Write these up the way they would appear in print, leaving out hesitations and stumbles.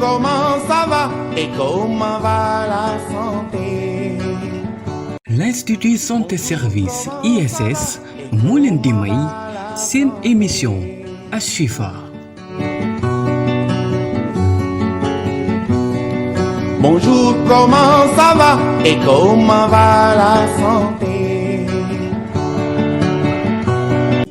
comment ça va et comment va la santé? L'Institut Santé Service ISS moo leen di may seen émission Ashifa. Bonjour, comment ça va et comment va la santé?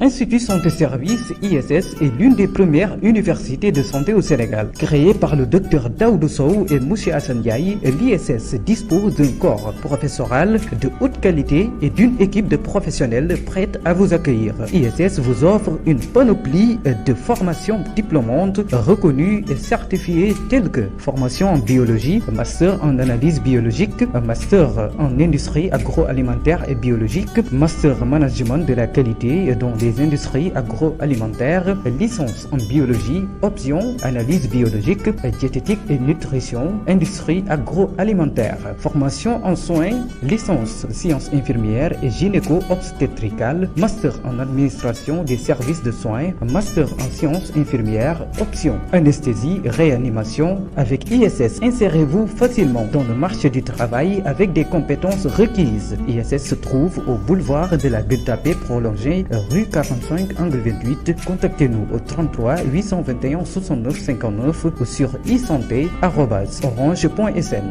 Institut Santé Service ISS est l'une des premières universités de santé au Sénégal. Créée par le docteur Daoudou Sow et Monsieur Assane Ndiaye, l'ISS dispose d'un corps professoral de haute qualité et d'une équipe de professionnels prête à vous accueillir. ISS vous offre une panoplie de formations diplômantes reconnues et certifiées telles que formation en biologie, master en analyse biologique, master en industrie agroalimentaire et biologique, master management de la qualité dans les industries agroalimentaires, licence en biologie, option analyse biologique, diététique et nutrition, industrie agroalimentaire, formation en soins, licence sciences infirmières et gynéco-obstétricales, master en administration des services de soins, master en sciences infirmières, option anesthésie, réanimation. Avec ISS, insérez-vous facilement dans le marché du travail avec des compétences requises. ISS se trouve au boulevard de la Gueule-Tapée prolongée, rue 45 angle 28. Contactez-nous au 33 821 69 59 ou sur isanté@orange.sn.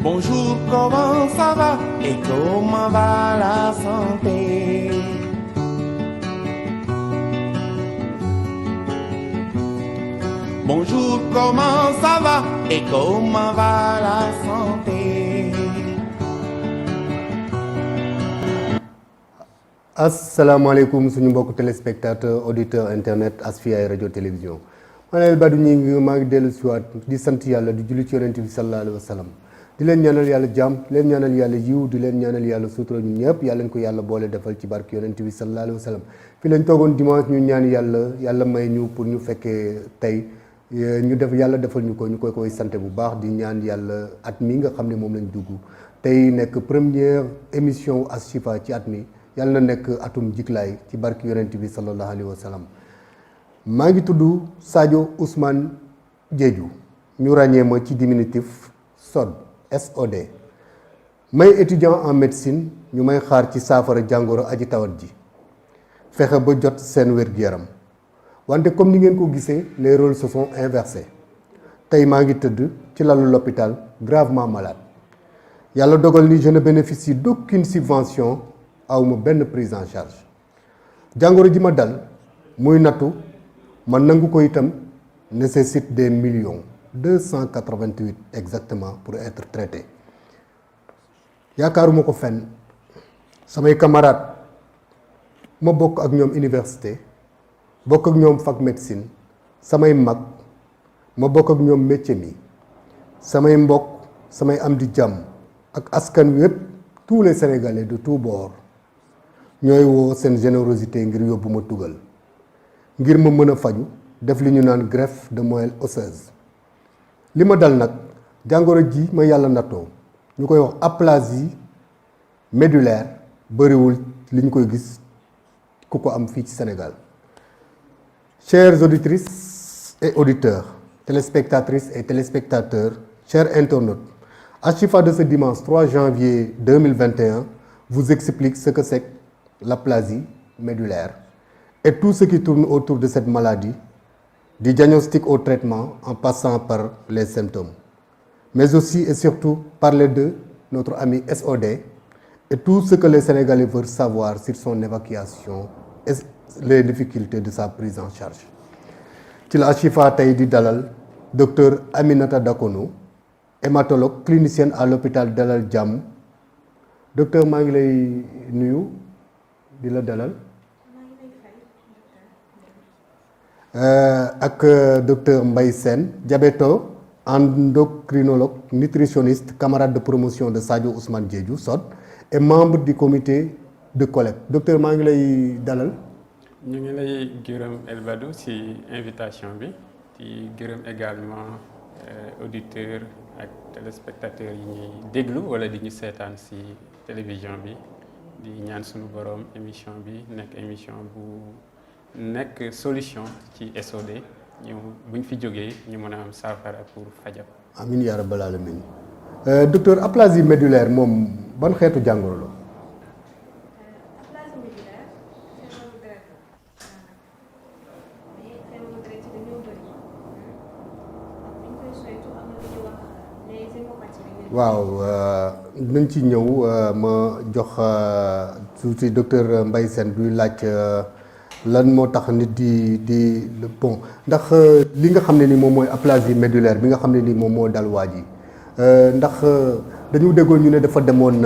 Bonjour, comment ça va et comment va la santé? Bonjour, comment ça va et comment va la santé? asalaamaaleykum suñu mbokk téléspectateur auditeur internet Asfiyahi radio télévision ma ne Badou Gningue maa ngi dellu si waat di sant yàlla di julli ci yonent bi sallallahu alayhi wa sallam di leen ñaanal yàlla jàmm di leen ñaanal yàlla yiw di leen ñaanal yàlla sutura ñu ñëpp yàlla ko yàlla boole defal ci barke yonent bi sallallahu alayhi wa sallam fii lañ toogoon dimanche ñu ñaan yàlla may ñu pour ñu fekkee tey ñu def yàlla defal ñu ko ñu koy sant bu baax di ñaan yàlla at mi nga xam ne moom lañ dugg tey nekk première émission Ashifa ci at mi yàlla na nekk atum jiglaay ci barke yonent bi sallallahu alayhi wa sallam maa ngi tudd Sadio Ousmane Diédhiou ñu ràññee ma ci diminutif SOD may étudiant en médecine ñu may xaar ci saafara jàngoro aji tawat ji fexe ba jot seen wér-gu-yaram wante comme ni ngeen ko gisee les rôles se sont inversés tey maa ngi tëdd ci lalu l'hôpital gravement malade yàlla dogal ni je ne bénéficie d'aucune subvention awma benn prise en charge jàngoro ji ma dal muy nattu ma nangu ko itam nécessite des millions 288 exactement pour être traité yaakaaruma ko fenn samay camarades ma bokk ak ñoom université bokk ak ñoom fac médecine samay mag ma bokk ak ñoom métier mi samay mbokk samay am di jàmm ak askan wépp tous les Sénégalais de tous bords ñooy woo seen générosité ngir yóbbu ma tugal ngir ma mën a faju def li ñu naan greffe de moelle osseuse li ma dal nag jàngoro ji ma yàlla nattoo ñu koy wax aplasie médullaire bëriwul li ñu koy gis ku ko am fii ci Sénégal. Chères auditrices et auditeurs, téléspectatrices et téléspectateurs, chers internautes, Ashifa de ce dimanche 3 janvier 2021 vous explique ce que c'est l'aplasie médullaire et tout ce qui tourne autour de cette maladie, du diagnostic au traitement en passant par les symptômes, mais aussi et surtout parler de notre ami SOD et tout ce que les Sénégalais veulent savoir sur son évacuation et les difficultés de sa prise en charge. ci la Ashifa tey di dalal docteur Aminata Dakono, hématologue clinicienne à l'hôpital Dalal Jamm. Docteur maa ngi lay nuyu di la dalal ak docteur Mbaye Sène, diabéto endocrinologue nutritionniste, camarade de promotion de Sadio Ousmane Diédhiou SOD et membre du comité de collecte. Docteur maa ngi lay dalal. ñu ngi lay gërëm El Badou ci invitation bi di gërëm également auditeurs ak téléspectateurs yi ñuy déglu wala di ñu seetaan ci télévision bi di ñaan suñu borom émission bi nekk émission bu nekk solution ci SOD ñu buñ fi jógee ñu mën a am saafara pour fajam. amiin yaa rabbal aalamiin. Docteur, aplasie médullaire moom ban xeetu jàngoro la. aplasie médullaire feebaru deret la mais feebaru deret yi dañoo bëri bu ñu koy soytu am na lu ñuy wax les hémopathies. waaw nañ ci ñëw ma jox tuuti docteur Mbaye Sène buy laaj lan moo tax nit di bon ndax li nga xam ne ni moom mooy aplasie médullaire bi nga xam ne ni moom moo dal waa ji ndax dañu déggoon ñu ne dafa demoon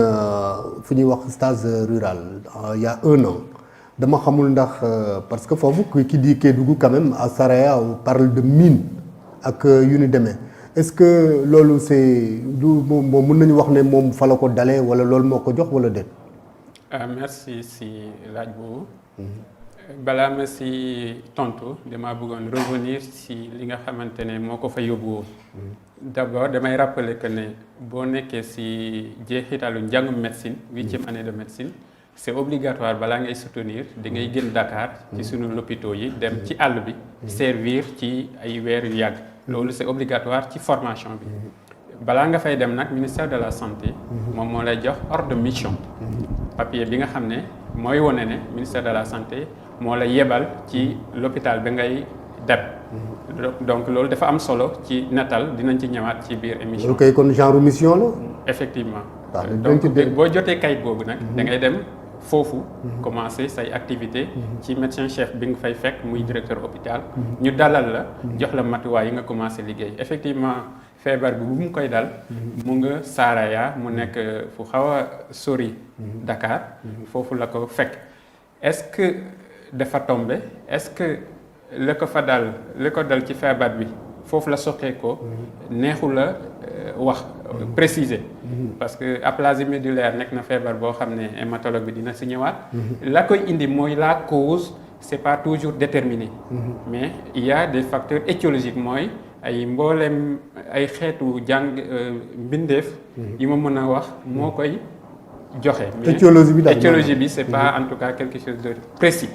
fu ñuy wax stage rural il y a 1 an dama xamul ndax parce que foofu ki di Kédougou quand même à Saraya on parle de mine ak yu ni demee est-ce que loolu c'est du moom mën nañu wax ne moom fa la ko dalee wala loolu moo ko jox wala déet. Merci si laaj boobu. balaa ma si tontu dama bëggoon revenir si li nga xamante ne moo ko fa yóbbu woon. D'abord damay rappeler que ne boo nekkee si jeexitalu njàngum médecine 8e année de médecine c'est obligatoire balaa ngay soutenir da ngay génn Dakar ci sunu lopito yi dem ci àll bi servir ci ay weer yu yàgg loolu c'est obligatoire ci formation bi balaa nga fay dem nag ministère de la santé moom moo lay jox ordre de mission papier bi nga xam ne mooy wone ne ministère de la santé moo la yebal ci l'hôpital bi ngay dem donc loolu dafa am solo ci natal dinañ ci ñëwaat ci biir émission. ok kon genre mission la. effectivement. donc boo jotee kayit boobu nag. da ngay dem foofu. commencer say activité ci médecin chef bi nga fay fekk muy directeur hôpital. ñu dalal la. jox la matuwaay yi nga commencer liggéey effectivement feebar bi bu mu koy dal. mu nga Saraya mu nekk fu xaw a sori. Dakar. foofu la ko fekk est-ce que dafa tombé est-ce que. li ko fa dal li ko dal ci feebar bi foofu la soqee ko neexu la wax préciser parce que aplasie médullaire nekk na feebar boo xam ne hématologue bi dina si ñëwaat la koy indi mooy la cause c'est pas toujours déterminé mais il y a des facteurs étiologiques mooy ay mbooleem ay xeetu mbindeef yi ma mën a wax moo koy joxe mais étiologie bi c'est pas en tout cas quelque chose de précis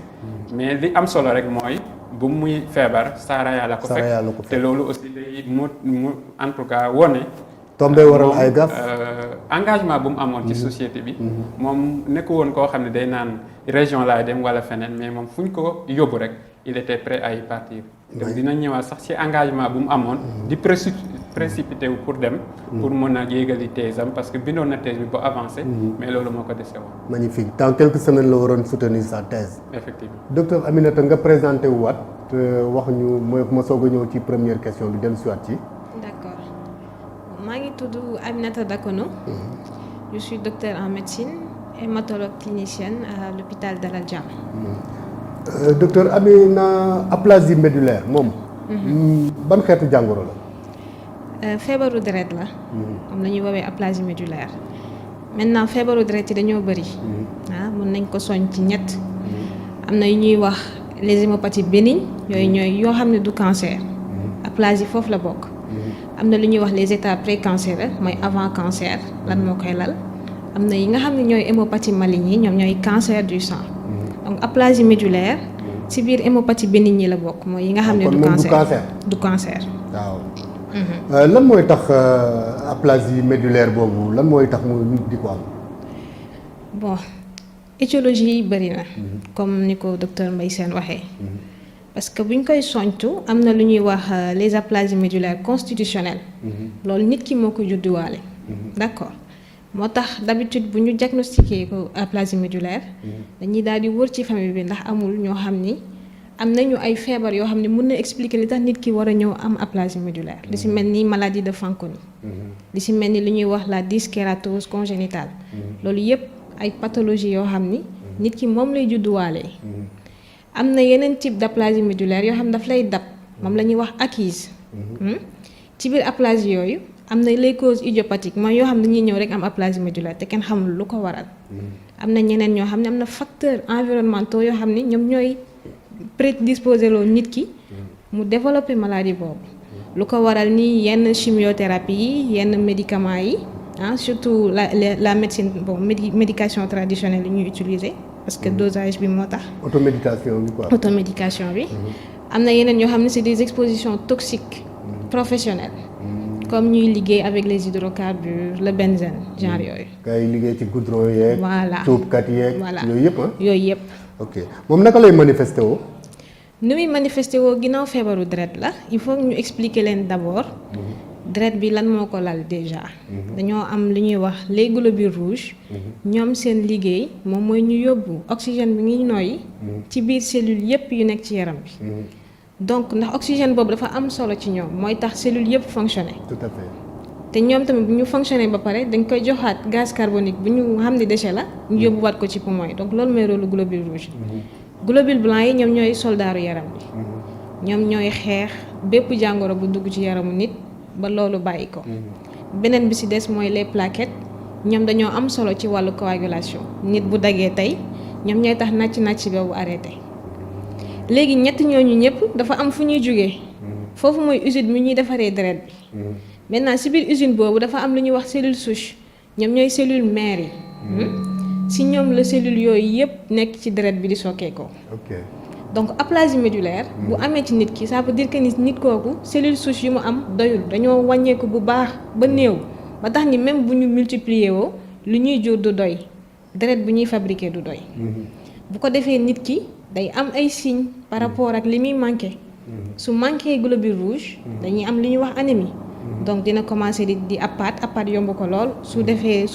mais li am solo rek mooy bu muy feebar Saraya la ko fekk te loolu aussi day mu en tout cas wone tombé waral ay gaf engagement bu mu amoon ci société bi moom nekku woon koo xam ne day naan région laay dem wala feneen mais moom fu ñu ko yóbbu rek il était prêt à y partir donc dina ñëwaat sax ci engagement bu mu amoon di précipité wu pour dem pour mën a yéegali thèse am parce que bindoon na thèse bi ba avancé mais loolu moo ko dese woon. magnifique dans quelques semaines la waroon soutenir sa thèse. effectivement docteur Aminata nga présenté wu waat wax ñu mooy ma soog a ñëw ci première question bi dellu si waat ci. D'accord maa ngi tudd Aminata Dakono. Je suis docteur en médecine hématologue clinicienne à l'hôpital Dalal Jamm. Docteur Amina aplasie médullaire moom. ban xeetu jàngoro la. feebaru deret la. moom la ñuy woowee aplasie médullaire. maintenant feebaru deret yi dañoo bëri. mën nañ ko soñ ci ñett. am na yu ñuy wax les hémopathies bénignes yooyu yoo xam ne du cancer. aplasie foofu la bokk. am na lu ñuy wax les états précancéreux mooy avant cancer lan moo koy lal. am na yi nga xam ne ñooy hémopathie maligne yi ñoom ñooy cancer du sang. donc aplasie médullaire ci biir hémopathie bénigne yi la bokk mooy yi nga xam ne du cancer waaw lan mooy tax aplasie médullaire boobu lan mooy tax mu nit di ko am. bon étiologie yi bëri na comme ni ko docteur Mbaye Sène waxee parce que bu ñu koy soñtu am na lu ñuy wax les aplasies médullaires constitutionnelles loolu nit ki moo ko judduwaale d'accord moo tax d'habitude bu ñu diagnostiqué ko aplasie médullaire dañuy daal di wër ci famille bi ndax amul ñoo xam ni am nañu ay feebar yoo xam ne mën na expliquer li tax nit ki war a ñëw am aplasie médullaire li ci mel ni maladie de Fanconi li ci mel ni lu ñuy wax la dyskératose congénitale loolu yépp ay pathologie yoo xam ni nit ki moom lay judduwaalee am na yeneen type d'aplasie médullaire yoo xam ne daf lay dab moom la ñuy wax acquise ci biir aplasie yooyu am na les causes idiopathiques mooy yoo xam ne dañuy ñëw rek am aplasie médullaire te kenn xamul lu ko waral am na ñeneen ñoo xam ne am na facteurs environnementaux yoo xam ne ñoom ñooy prédisposé loo nit ki mu développer maladie boobu lu ko waral ni yenn chimiothérapie yi yenn médicaments yi surtout la médecine médication traditionnelle yi ñuy utiliser parce que dosage bi moo tax. automédication bi quoi. automédication bi. am na yeneen yoo xam ne c'est des expositions toxiques professionnelles. comme ñuy liggéey avec les hydrocarbures le benzène genre yooyu. kay liggéey ci goudron yeeg. voilà tuubkat yeeg. voilà yooyu yëpp yooyu yëpp. ok moom naka lay manifesté woo. ni muy manifesté woo ginnaaw feebaru deret la il faut ñu expliquer leen d'abord. deret bi lan moo ko lal déjà. dañoo am li ñuy wax les globules rouges. ñoom seen liggéey moom mooy ñu yóbbu oxygène bi ngi noyyi. ci biir cellules yépp yu nekk ci yaram bi. donc ndax oxygène boobu dafa am solo ci ñoom mooy tax cellules yépp fonctionner. tout à fait. te ñoom tamit bu ñu fonctionner ba pare dañ koy joxaat gaz carbonique bu ñu xam ne déchet la. ñu yóbbuwaat ko ci poumon yi donc loolu mooy rôle globule rouge. globule blanc yi ñoom ñooy soldaaru yaram bi. ñoom ñooy xeex bépp jàngoro bu dugg ci yaramu nit. ba loolu bàyyi ko. beneen bi ci des mooy les plaquettes ñoom dañoo am solo ci wàllu coagulation nit bu daggee tey ñoom ñooy tax nàcc boobu arrêté léegi ñett ñooñu ñëpp dafa am fu ñuy jógee foofu mooy usine mi ñuy defaree deret bi maintenant ci biir usine boobu dafa am lu ñuy wax cellule souche ñoom ñooy cellule mère yi ci ñoom la cellule yooyu yëpp nekk ci deret bi di sokkeekoo. ok. donc aplasie médullaire bu amee ci nit ki ça veut dire que nit kooku cellule souche yu mu am doyul dañoo wàññeeku bu baax ba néew ba tax ni même bu ñu multiplier woo lu ñuy jur du doy deret bu ñuy fabriquer du doy. bu ko defee nit ki day am ay signes par rapport ak li muy manqué. su manqué globule rouge dañuy am li ñuy wax anémie. donc dina commencer di appaat yomb ko lool su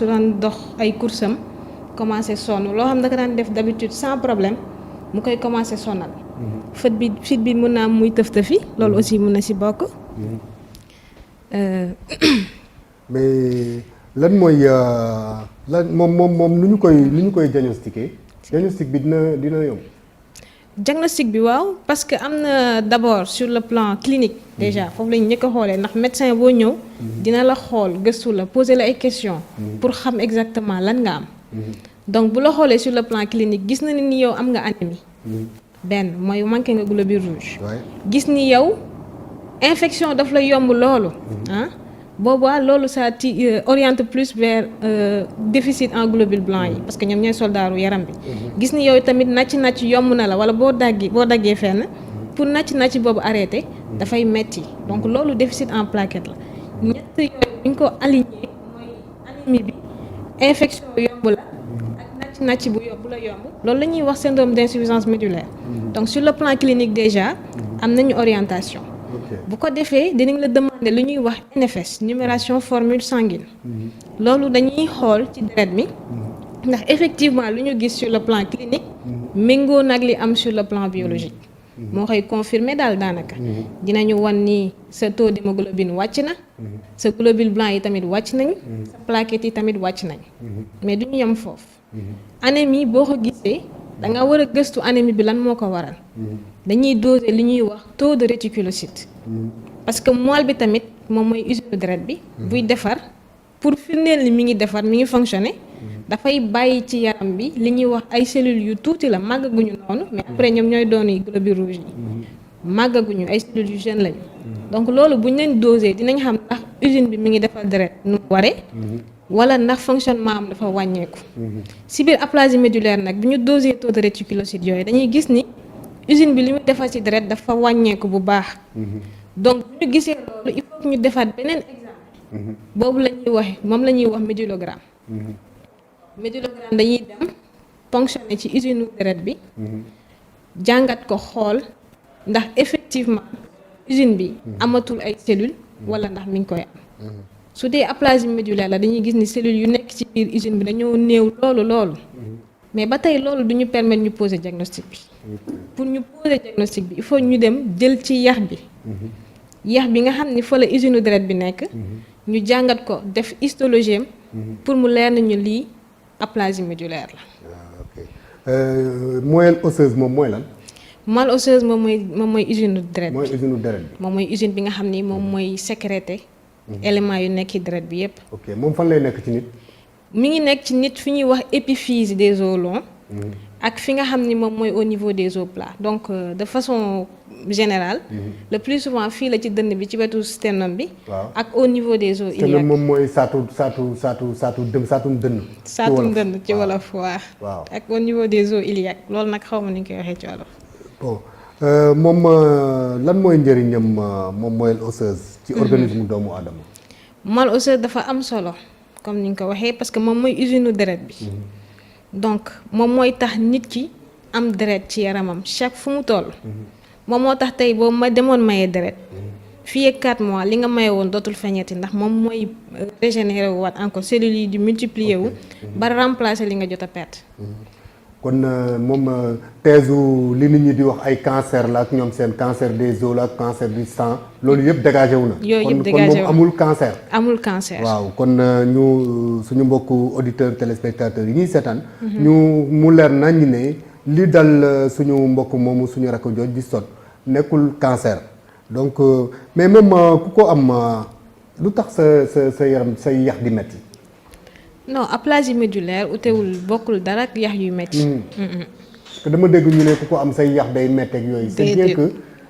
daan dox ay coursam commencer sonn loo xam da ka daan def d'habitude sans problème. mu koy commencer sonal. fit bi mën naa am muy tëf-tëfi loolu aussi mën na ci bokk. mais lan mooy lan moom nu ñu koy diagnostiquer diagnostic bi dina yomb. diagnostic bi waaw parce que am na d'abord sur le plan clinique déjà foofu lañu njëkk a xoolee ndax médecin boo ñëw. dina la xool gëstu la poser la ay questions. pour xam exactement lan nga am. donc bu la xoolee sur le plan clinique gis na ni yow am nga anémie. benn mooy manqué nga globule rouge. gis ni yow infection daf la yomb loolu. boobaa loolu ça oriente plus vers déficit en globule blanc yi parce que ñoom ñooy soldaaru yaram bi. gis ni yow tamit nàcc yomb na la wala boo daggee fenn pour nàcc boobu arrêté dafay metti donc loolu déficit en plaquettes la ñett yooyu bu ñu ko aligné mooy anémie bi infection yomb la. nàcc bu la yomb loolu la ñuy wax syndrome d'insuffisance médullaire donc sur le plan clinique déjà am nañu orientation bu ko defee dinañ la demander lu ñuy wax NFS numération formule sanguine loolu dañuy xool ci deret mi ndax effectivement lu ñu gis sur le plan clinique méngoo nag li am sur le plan biologique moo koy confirmer daal daanaka dinañu wan ni sa taux d'hémoglobine wàcc na sa globule blanc yi tamit wàcc nañ sa plaquettes yi tamit wàcc nañ mais duñu yem foofu anémie boo ko gisee da nga war a gëstu anémie bi lan moo ko waral dañuy doser li ñuy wax taux de réticulocyte parce que moelle bi tamit moom mooy usine deret bi buy defar pour firndeel ni mi ngi defar mi ngi fonctionner dafay bàyyi ci yaram bi li ñuy wax ay cellules yu tuuti la màggaguñu noonu mais après ñoom ñooy doon yi globule rouge yi màggaguñu ay cellules yu jeunes lañu donc loolu buñ leen doser dinañ xam ndax usine bi mi ngi defar deret nu mu waree wala ndax fonctionnement am dafa wàññeeku. si biir aplasie médullaire nag bu ñu doser taux de réticulocyte yooyu dañuy gis ni usine bi li muy defar ci deret dafa wàññeeku bu baax. donc bu ñu gisee loolu il faut que ñu defaat beneen examen. boobu la ñuy wax moom la ñuy wax médullogramme. médullogramme dañuy dem fonctionner ci usine deret bi. jàngat ko xool ndax effectivement usine bi amatul ay cellules wala ndax mi ngi koy am. su dee aplasie médullaire la dañuy gis ni cellules yu nekk ci biir usine bi dañoo néew loolu mais ba tey loolu du ñu permettre ñu poser diagnostic bi pour ñu poser diagnostic bi il faut ñu dem jël ci yax bi nga xam ni fa la usine deret bi nekk ñu jàngat ko def histologie pour mu leer nañu lii aplasie médullaire la. moelle osseuse moom mooy lan. moelle osseuse moom mooy usine deret bi. mooy usine deret bi. moom mooy usine bi nga xam ni moom mooy sécréter. éléments yu nekk ci deret bi yépp. ok moom fan lay nekk ci nit. mi ngi nekk ci nit fi ñuy wax épiphyse des os longs. ak fi nga xam ni moom mooy au niveau des os plats donc de façon général. Le plus souvent fii la ci dënn bi ci wetu sternum bi. waaw ak au niveau des os iliaques. sternum moom mooy saatum dënn. saatum dënn ci wolof waaw ak au niveau des os iliaques loolu nag xaw ma ni ñu koy waxee ci wolof. bon moom lan mooy njëriñam moom moelle osseuse. ci organisme doomu aadama. moelle osseuse dafa am solo comme ni nga ko waxee parce que moom mooy usine deret bi. donc moom mooy tax nit ki am deret ci yaramam chaque fu mu toll. moom moo tax tey boo ma demoon mayee deret. fii ak 4 mois li nga maye woon dootul feeñati ndax moom mooy régénérer wu waat encore cellules yi di multiplier wu. ba remplacer li nga jot a perte. kon moom thèse li nit ñi di wax ay cancer la ak ñoom seen cancer des os la ak cancer du sang loolu yëpp dégagé wu na. yooyu yëpp dégagé kon wu moom amul cancer. amul cancer. waaw kon ñu suñu mbokku auditeurs téléspectateurs yi ñuy seetaan. ñu mu leer nañ ne li dal suñu mbokk moomu suñu rakk jooj di sot nekkul cancer donc mais même ku ko am lu tax sa yaram say yax di metti. non aplasie médullaire utewul bokkul dara ak yax yuy metti. parce que dama dégg ñu ne ku ko am say yax day metti ak yooyu.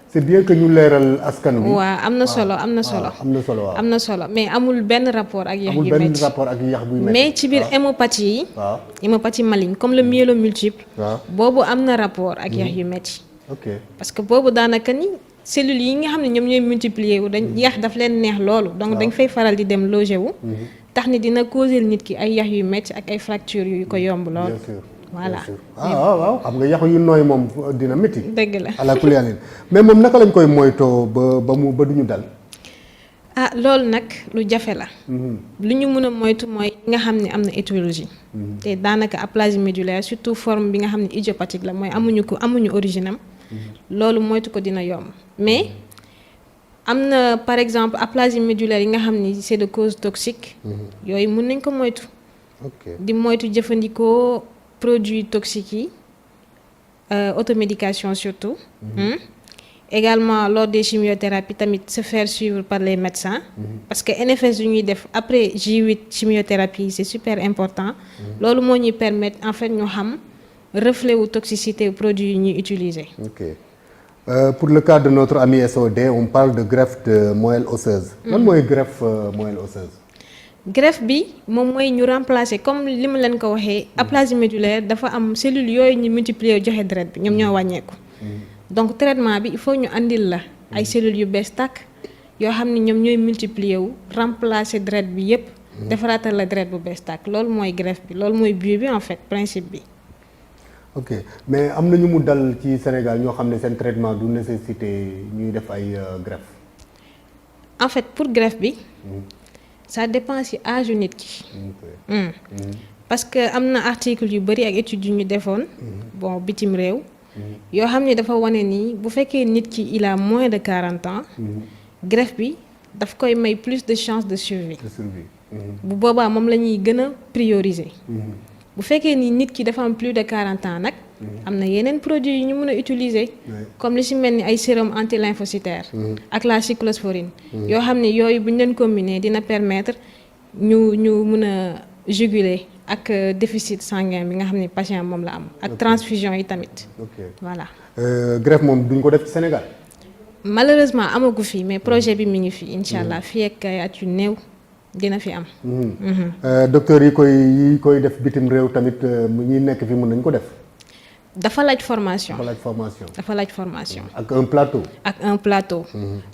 c'est bien que ñu leeral askan wi. waaw am na solo am na solo. am na solo waaw am na solo mais amul benn rapport ak yax yu amul metti. benn rapport ak yax buy metti. mais ci biir hémopathie yi. waaw hémopathie maligne comme le myélomultiple. waaw boobu am na rapport ak yax yu metti. ok parce que boobu daanaka ni cellules yi nga xam ne ñoom ñooy multiplier wu dañ yax daf leen neex loolu. donc dañ fay faral di dem loger wu. tax ni dina causer nit ki ay yax yu metti ak ay fractures yu ko yomb lool. bien sûr voilà. waaw xam nga yax yu nooy moom dina métti. dëgg la ala kulli yàlla mais moom naka lañ koy moytoo ba duñu dal. ah loolu nag lu jafe la. lu ñu mën a moytu mooy nga xam ne am na étiologie. te daanaka aplasie médullaire surtout forme bi nga xam ne idiopathique la mooy amuñu origine am. loolu moytu ko dina yomb mais am na par exemple aplasie médullaire yi nga xam ni c'est de cause toxique. yooyu mën nañ ko moytu. ok di moytu jëfandikoo produits toxiques yi automédication surtout. Également lors des chimiothérapies tamit se faire suivre par les médecins. parce que NFS yu ñuy def après J8 chimiothérapie c'est super important. loolu moo ñuy permettre en fait ñu xam reflet wu toxicité produits yi ñuy utiliser. ok pour le cas de notre ami SOD on parle de greffe de moelle osseuse. lan mooy greffe moelle osseuse. greffe bi moom mooy ñu remplacer comme li ma leen ko waxee aplasie médullaire dafa am cellules yooyu ñu multiplier joxe deret bi ñoom ñoo wàññeeku. donc traitement bi il faut ñu andil la ay cellules yu bees tàkk yoo xam ne ñoom ñooy multiplier wu remplacer deret bi yépp defaraatal la deret bu bees tàkk loolu mooy greffe bi loolu mooy but bi en fait principe bi. ok mais am na ñu mu dal ci Sénégal ñoo xam ne seen traitement du nécessité ñuy def ay greffe. en fait pour greffe bi. ça dépend ci âge nit ki. parce que am na article yu bari ak études yu ñu defoon. bon bitim réew. yoo xam ne dafa wane ni bu fekkee nit ki il a moins de 40 ans. greffe bi daf koy may plus de chances de survie. bu boobaa moom la ñuy gën a prioriser. bu fekkee ni nit ki dafa am plus de 40 ans nag. am na yeneen produits yu ñu mën a utiliser. comme li ci mel ni ay sérum anti-lymphocytaire. ak la cyclosporine. yoo xam ne yooyu bu ñu leen combiner dina permettre ñu mën a juguler ak déficit sanguin bi nga xam ne patient moom la am. ak transfusion yi tamit. voilà. greffe moom duñ ko def ci Sénégal. malheureusement amagu fi mais projet bi mi ngi fi incha allah fii ak at yu néew dina fi am. docteur yi koy def bitim réew tamit ñi nekk fi mën nañ ko def. dafa laaj formation. dafa laaj formation. ak un plateau.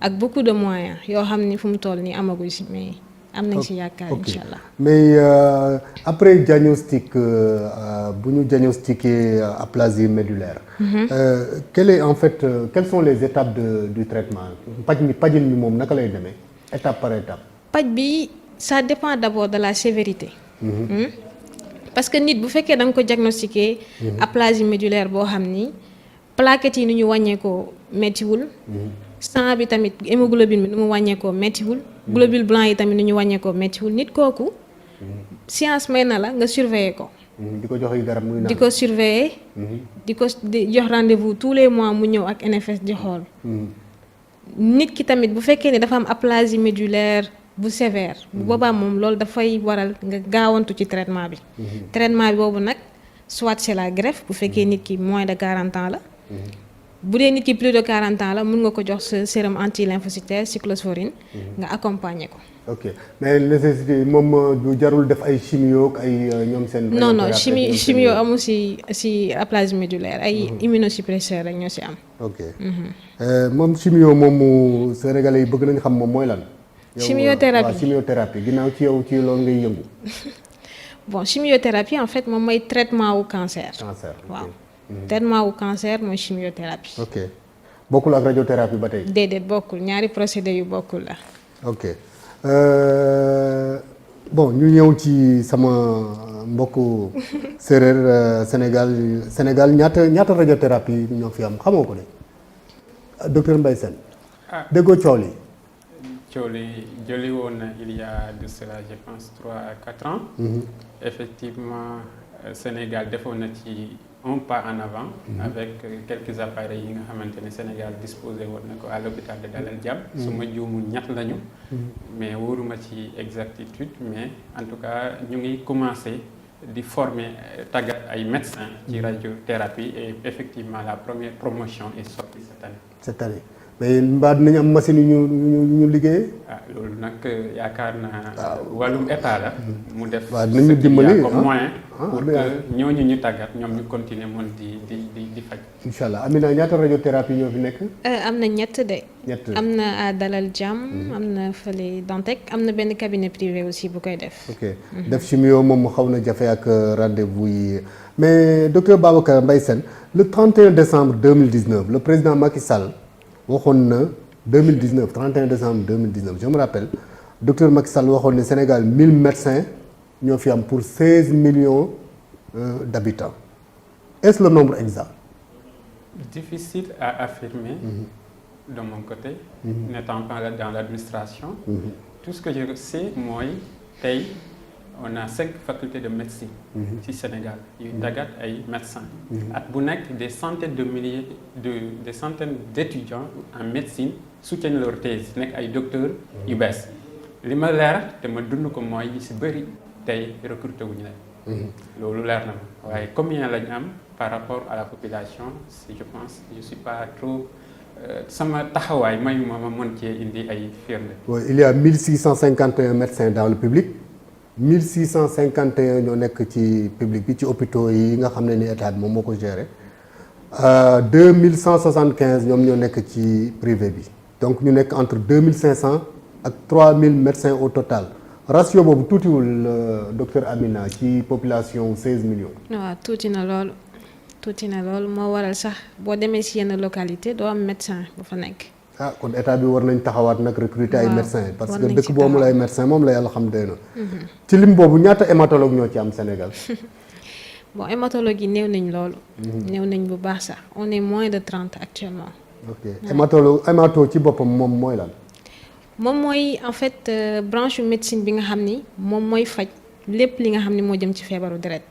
ak beaucoup de moyens yoo xam ni fu mu toll nii amaguñ si mais am nañ si yaakaar incha allah. mais après diagnostic bu ñu diagnostiqué aplasie médullaire. Quelles sont les étapes du traitement pajin mi moom naka lay demee étape par étape. paj bi ça dépend d'abord de la sévérité. parce que nit bu fekkee da nga ko diagnostiqué. aplasie médullaire boo xam ni plaquettes yi ni ñu wàññeekoo méttiwul. sang bi tamit hémoglobine bi ni mu wàññeekoo méttiwul. globule blanc yi tamit ni ñu wàññeekoo méttiwul nit kooku. science may na la nga surveiller ko. di ko jox garab muy naan di ko surveiller. di jox rendez-vous tous les mois mu ñëw ak NFS di xool. nit ki tamit bu fekkee ne dafa am aplasie médullaire bu sévère. bu boobaa moom loolu dafay waral nga gaawantu ci traitement bi. traitement bi boobu nag soit c'est la greffe bu fekkee nit ki moins de 40 ans la. bu dee nit ki plus de 40 ans la mun nga ko jox sa sérum anti-lymphocytaire cyclosporine nga accompagner ko. ok mais nécessité moom du jarul def ay chimio ak ay ñoom seen. non chimio amul si aplasie médullaire ay immunosuppresseur rek ñoo si am. ok moom chimio moomu Sénégalais yi bëgg nañ xam moom mooy lan. chimiothérapie chimiothérapie ginnaaw ci yow ci loolu ngay yëngu. bon chimiothérapie en fait moom mooy traitement wu cancer. waaw traitement wu cancer mooy chimiothérapie. ok bokkul ak radiothérapie ba tey. déedéet bokkul ñaari procédés yu bokkul la. ok bon ñu ñëw ci sama mbokku séeréer Sénégal ñaata radiothérapie ñoo fi am xamoo ko de docteur Mbaye Sène. déggoo coow li. coow li jëli woon na il y a de cela je pense 3 à 4 ans. Effectivement Sénégal defoon na ci un pas en avant. avec quelques appareils yi nga xamante ne Sénégal disposé woon na ko à l'hôpital de Dalal Jamm. su ma juumul ñett lañu. mais wóoruma ci exactitude mais en tout cas ñu ngi commencé di former tàggat ay médecins ci radiothérapie et effectivement la première promotion est sortie cette année. mais mbaa dinañ am machine yu ñu liggéey. loolu nag yaakaar naa wàllum état la. mu def waaw dinañu dimbali comme moyen pour que ñooñu ñu tàggat ñoom ñu continuer mën di faj. incha allah Amina ñaata radiothérapie ñoo fi nekk. am na ñett de. am na à Dalal Jamm. am na fële Dantec am na benn cabinet privé aussi bu koy def. ok def chimio moom xaw na jafe ak rendez-vous yi mais docteur Babacar Mbaye Sène le 31 décembre 2019 le président Macky Sall. waxoon na 2019 31 décembre 2019 je me rappelle docteur Macky Sall waxoon ne Sénégal 1000 médecins ñoo fi am pour 16 millions d'habitants est-ce le nombre exact? Difficile à affirmer de mon côté. N'étant pas dans l'administration. Tout ce que je sais mooy tey on a 5 facultés de médecine. ci Sénégal yu tàggat ay médecins. at bu nekk des centaines de milliers des centaines d'étudiants en médecine soutiennent leur thèse nekk ay docteurs yu bees. li ma leer te ma dund ko mooy yi si bëri tey recruter wuñu leen. loolu leer na ma waaye combien lañ am par rapport à la population si je pense je suis pas trop sama taxawaay mayuma ma mën cee indi ay firnde. il y a 1651 médecins dans le public. 1651 ñoo nekk ci public bi ci hôpitaux yi nga xam ne ni état bi moom moo ko géré 2175 ñoom ñoo nekk ci privé bi donc ñu nekk entre 2500 ak 3000 médecins au total ratio boobu tuutiwul docteur Amina ci population 16 millions. waaw tuuti na loolu moo waral sax boo demee si yenn localité doo am médecin bu fa nekk. kon état bi war nañ taxawaat nag recruter ay médecins parce que dëkk boo amul ay médecins moom la yàlla xam doy na. ci lim boobu ñaata hématologue ñoo ci am Sénégal. bon hématologue yi néew nañ loolu. néew nañ bu baax sax on est moins de 30 actuellement. ok hémato ci boppam moom mooy lan. moom mooy en fait branche médecine bi nga xam ni moom mooy faj lépp li nga xam ni moo jëm ci feebaru deret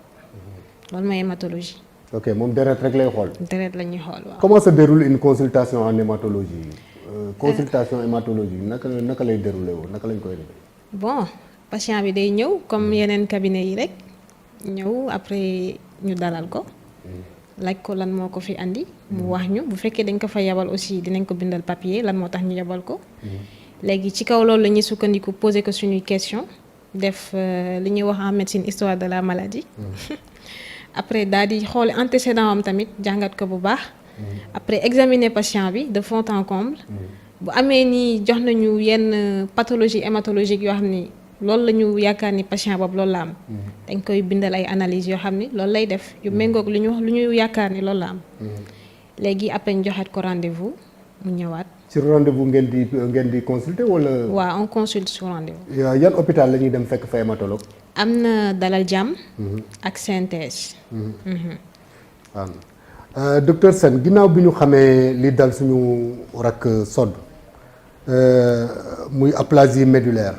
loolu mooy hématologie. ok moom deret rek lay xool. deret la ñuy xool waaw. comment se déroule une consultation en hématologie consultation hématologie naka lay déroulé woo naka lañ koy defee. bon patient bi day ñëw comme yeneen cabinet yi rek ñëw après ñu dalal ko. laaj ko lan moo ko fi andi. mu wax ñu bu fekkee dañ ko fa yabal aussi dinañ ko bindal papier lan moo tax ñu yabal ko. léegi ci kaw loolu la ñuy sukkandiku poser ko suñuy question def li ñuy wax en médecine histoire de la maladie. après daal di xool antécédent am tamit jàngat ko bu baax. après examiner patient bi de fond en comble. bu amee ni jox nañu yenn pathologie hématologique yoo xam ni loolu la ñu yaakaar ni patient boobu loolu la am. dañ koy bindal ay analyses yoo xam ni loolu lay def yu méngoog lu ñu yaakaar ni loolu la am. léegi après ñu joxaat ko rendez-vous mu ñëwaat. ci rendez-vous ngeen di consulter wala. waaw on consulte sur rendez-vous. yan hôpital la ñuy dem fekk fa hématologue. am na Dalal Jamm. ak CNTS. waaw docteur Sène ginnaaw bi ñu xamee li dal suñu rakk Sodd muy aplasie médullaire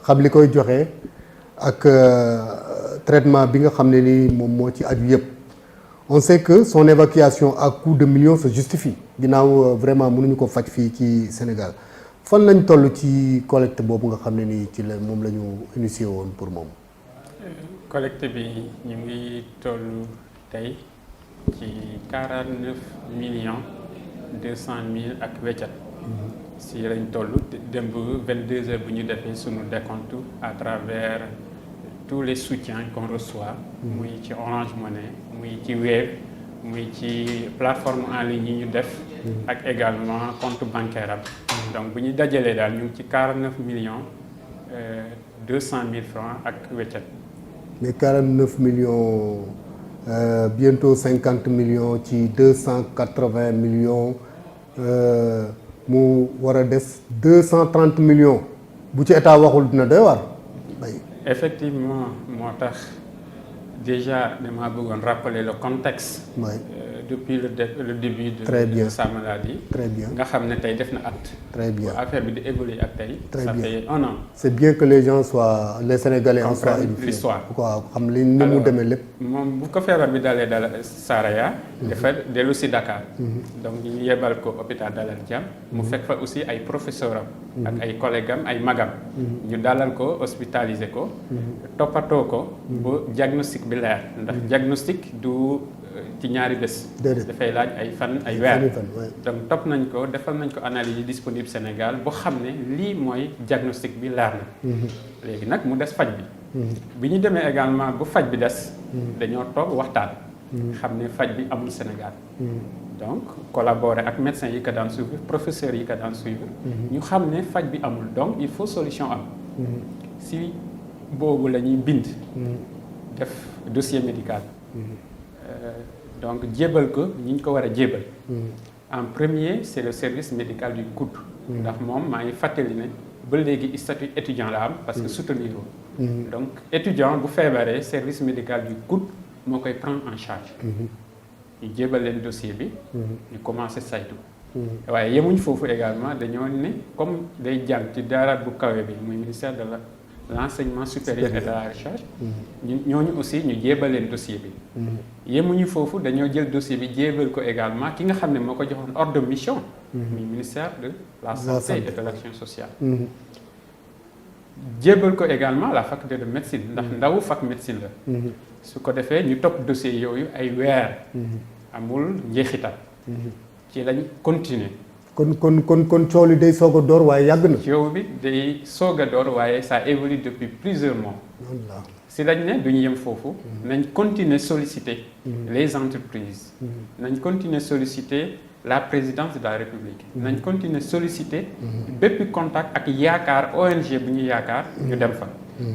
xam li koy joxe ak traitement bi nga xam ne ni moom moo ci aju yëpp on sait que son évacuation à coût de millions se justifie ginnaaw vraiment mënuñu ko faj fii ci Sénégal fan lañ toll ci collecte boobu nga xam ne ni ci la moom la ñu initié woon pour moom. collecte bi ñu ngi toll tey ci 49 millions 200 000 ak weccat si lañ toll démb 22 heures bu ñu defee sunu décompte à travers tous les soutiens qu'on reçoit muy ci Orange Money muy ci Wave muy ci plateforme en ligne yi ñu def ak également compte bancaire am donc bu ñu dajalee daal ñu ngi ci 49 millions 200 000 francs ak weccat. mais 49 millions bientôt 50 millions ci 280 millions mu war a des 230 millions bu ci état waxul dina doy waar. effectivement moo tax déjà dama bëggoon rappeler le contexte. depuis le début de sa maladie. Très bien. nga xam ne tey def na at. Très bien. affaire bi di évoluer ak tey. Très ça bien. fait 1 an. c'est bien que les gens soient les Sénégalais en soient comprendre édifiés. l'histoire. quoi xam li ni mu demee lépp. moom bu ko feebar bi dalee Saraya. dafa dellu si Dakar. donc ñu yebal ko hôpital Dalal Jàmm. mu fekk fa aussi ay professeur am. ak ay collègues am ay magam. ñu dalal ko hospitaliser ko. toppatoo ko. ba diagnostic bi leer ndax diagnostic du ci ñaari bés. dafay laaj ay fan ay weer. donc topp nañ ko defal nañ ko analyse yi disponible Sénégal boo xam ne lii mooy diagnostic bi leer na. léegi nag mu des faj bi. bi ñu demee également bu faj bi des. dañoo toog waxtaan. xam ne faj bi amul Sénégal. donc collaborer ak médecins yi ko daan suivre professeurs yi ko daan suivre. ñu xam ne faj bi amul donc il faut solution am. si boobu la ñuy bind. def dossier médical. donc jébal ko ñi ñu ko war a jébal. en premier c'est le service médical du COUD. ndax moom maa ngi fàttali ne ba léegi statut étudiant la am parce que soutenir ko. donc étudiant bu feebaree service médical du COUD moo koy prendre en charge. ñu jébal leen dossier bi. ñu commencé saytu. waaye yemuñ foofu également dañoo ne comme day jàng ci daara bu kawe bi muy ministère de l'enseignement supérieur et de la recherche. ñooñu aussi ñu jébal leen dossier bi. yemuñu foofu dañoo jël dossier bi jébal ko également ki nga xam ne moo ko joxoon ordre de mission. muy ministère de la santé et de l'action sociale. jébal ko également la faculté de médecine ndax ndawu fac médecine la. su ko defee ñu topp dossier yooyu ay weer. amul njeexital. ci lañ continuer. kon coow li day soog a door waaye yàgg na. coow bi day soog a door waaye ça évolue depuis plusieurs mois. si lañ ne duñu yem foofu. nañ continuer solliciter. les entreprises. nañ continuer solliciter la présidence de la République. nañ continuer solliciter. bépp contact ak yaakaar ONG bu ñu yaakaar. ñu dem fa.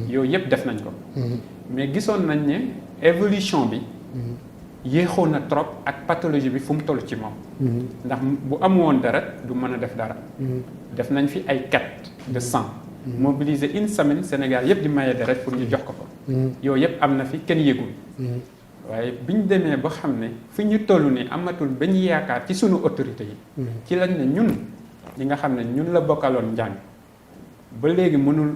yooyu yëpp def nañ ko. mais gisoon nañ ne évolution bi. yéexoon na trop ak pathologie bi fu mu toll ci moom. ndax bu am woon dara du mën a def dara. def nañ fi ay quête de sang. mobiliser une semaine Sénégal yëpp di maye deret pour ñu jox ko ko. yooyu yëpp am na fi kenn yëgul. waaye bi ñu demee ba xam ne fi ñu toll nii amatul benn yaakaar ci sunu autorité yi. ci lañ ne ñun ñi nga xam ne ñun la bokkaloon njàng ba léegi mënul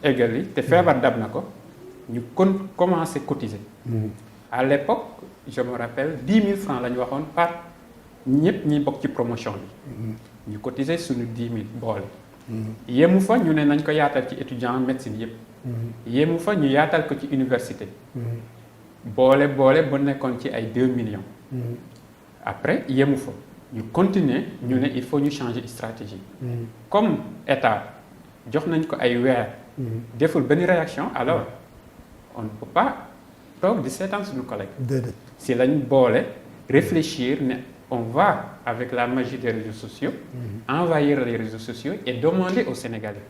eggali te feebar dab na ko ñu commencé cotiser. à l'époque je me rappelle 10 000 francs la ñu waxoon par ñëpp ñi bokk ci promotion bi. ñu cotiser suñu 10 000 boole. yemu fa ñu ne nañ ko yaatal ci étudiant médecine yëpp. yemu fa ñu yaatal ko ci université. boole ba nekkoon ci ay 2 millions. après yemu fa ñu continuer ñu ne il faut ñu changer stratégie. comme état jox nañ ko ay weer. deful benn réaction alors on ne peut pas toog di seetaan suñu collègue. si lañ boole réfléchir ne on va avec la magie des réseaux sociaux. envahir les réseaux sociaux et demander aux Sénégalais.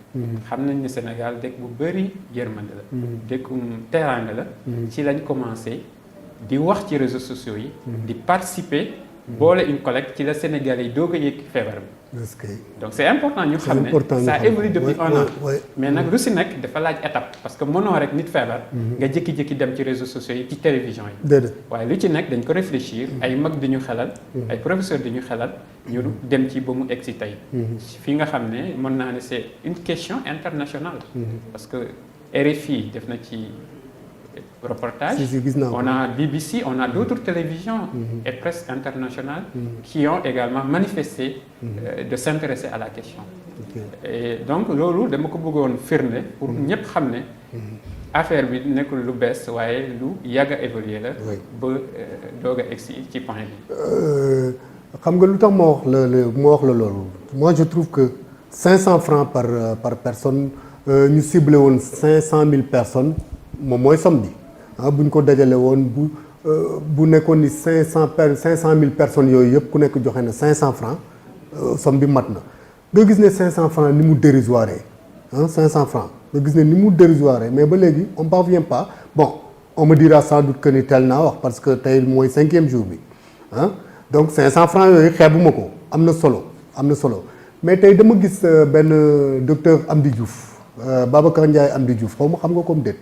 xam nañ ne Sénégal dëkk bu bëri yërmande la. dëkkum teraanga la. ci lañ commencé di wax ci réseaux sociaux yi. di participer boole une collecte ci la Sénégalais yi doog a yëg feebar bi. donc c'est important ñu xam ne ça évolue depuis 1 an. mais nag lu si nekk dafa laaj étape parce que mënoo rek nit feebar. nga jékki-jékki dem ci réseaux sociaux yi ci télévision yi. waaye lu ci nekk dañ ko réfléchir ay mag di ñu xelal. ay professeurs di ñu xelal ñu dem ci ba mu egg si tey. fi nga xam ne mën naa ne c'est une question internationale. parce que RFI def na ci reportage. On a BBC, on a d'autres télévisions et presse internationale qui ont également manifesté de s'intéresser à la question. Et donc loolu dama ko bëggoon firnde pour ñëpp xam ne affaire bi nekkul lu bees waaye lu yàgg a évoluer la. ba doog a egsi ci point bi. xam nga lu tax ma wax la loolu moi je trouve que 500 francs par personne ñu ciblé woon 500 000 personnes moom mooy somme bi bu ñu ko dajale woon bu nekkoon ni 500 000 personnes yooyu yëpp ku nekk joxe na 500 francs somme bi mat na nga gis ne 500 francs ni mu dérisoire 500 francs nga gis ne ni mu dérisoire mais ba léegi on parvient pas bon on me dira sans doute que ni tel naa wax parce que tey mooy 5e jour bi donc 500 francs yooyu xeebuma ko am na solo mais tey dama gis benn docteur Amdi Diouf Babacar Ndiaye Amdi Diouf xaw ma xam nga comme déet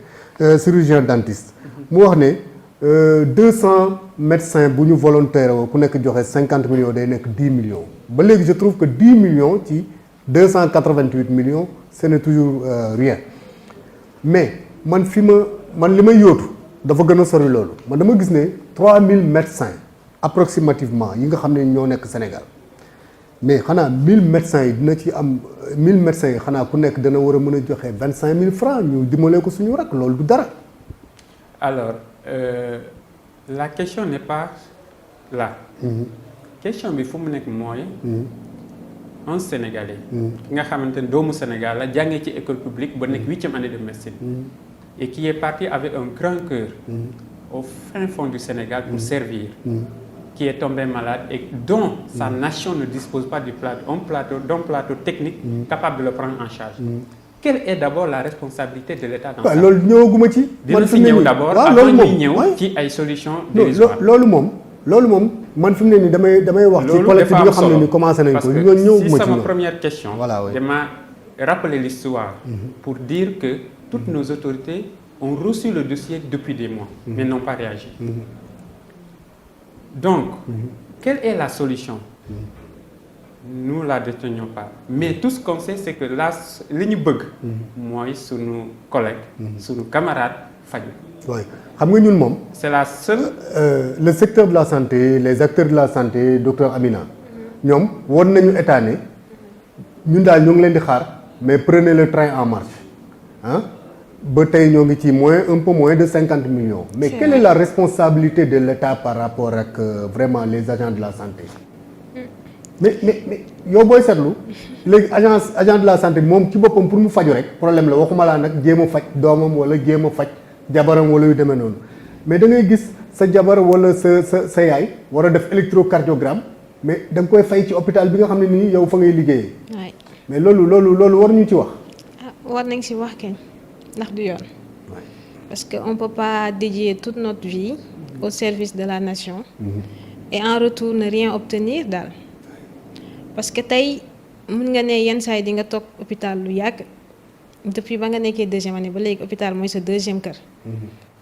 chirurgien dentiste mu wax ne 200 médecins bu ñu volontaire woo ku nekk joxe 50 millions day nekk 10 millions ba léegi je trouve que 10 millions ci 288 millions ce n'est toujours rien mais man li may yóotu dafa gën a sori loolu man dama gis ne 3000 médecins approximativement yi nga xam ne ñoo nekk Sénégal mais xanaa 1000 médecins yi dina ci am 1000 médecins yi xanaa ku nekk dana war a mën a joxe 25 000 francs ñu dimbalee ko suñu rak loolu du dara. Alors la question n'est pas là. question bi fu mu nekk mooy. un Sénégalais. ki nga xamante ne doomu Sénégal la jàngee ci école publique ba nekk 8e année de médecine. et qui est parti avec un grand cœur. au fin fond du Sénégal pour servir. qui est tombé malade et dont sa nation ne dispose pas d'un plateau technique capable de le prendre en charge. Quelle est d'abord la responsabilité de l'État dans ça? loolu ñëwaguma ci. dina fi ñëw d'abord avant ñuy ñëw ci ay solutions dérisoires. loolu moom man fi mu ne nii damay wax. ci collecte bi nga xam ne ni commencé nañ ko. ñëwaguma ci parce que si sama première question. dama rappeler l'histoire pour dire que toutes nos autorités ont reçu le dossier depuis des mois, mais n'ont pas réagi. Donc, quelle est la solution? Nous la détenions pas. Mais tout ce qu'on sait, c'est que là, li ñu bëgg mooy sunu collègue, sunu camarade faju. Oui, xam nga ñun moom. C'est la seule. Le secteur de la santé, les acteurs de la santé, docteur Amina, ñoom won nañu état ne ñun daal ñu ngi leen di xaar mais prenez le train en marche ba tey ñoo ngi ci un peu moins de 50 millions. Mais quelle est la responsabilité de l'État par rapport ak vraiment les agents de la santé? mais yow booy seetlu léegi agent de la santé moom ci boppam pour mu faju rek problème la waxuma laa nag jéem a faj doomam wala jéem a faj jabaram wala yu demee noonu mais da ngay gis sa jabar wala sa yaay war a def électrocardiogramme mais da nga koy fay ci hôpital bi nga xam ne nii yow fa ngay liggéeyee. mais loolu war ñu ci wax. war nañ si wax kenn ndax du yoon. parce que on peut pas dédier toute notre vie au service de la nation. et en retour ne rien obtenir daal. parce que tey mun nga ne yenn saa yi di nga toog hôpital lu yàgg depuis ba nga nekkee 2e année ba léegi hôpital mooy sa 2e kër.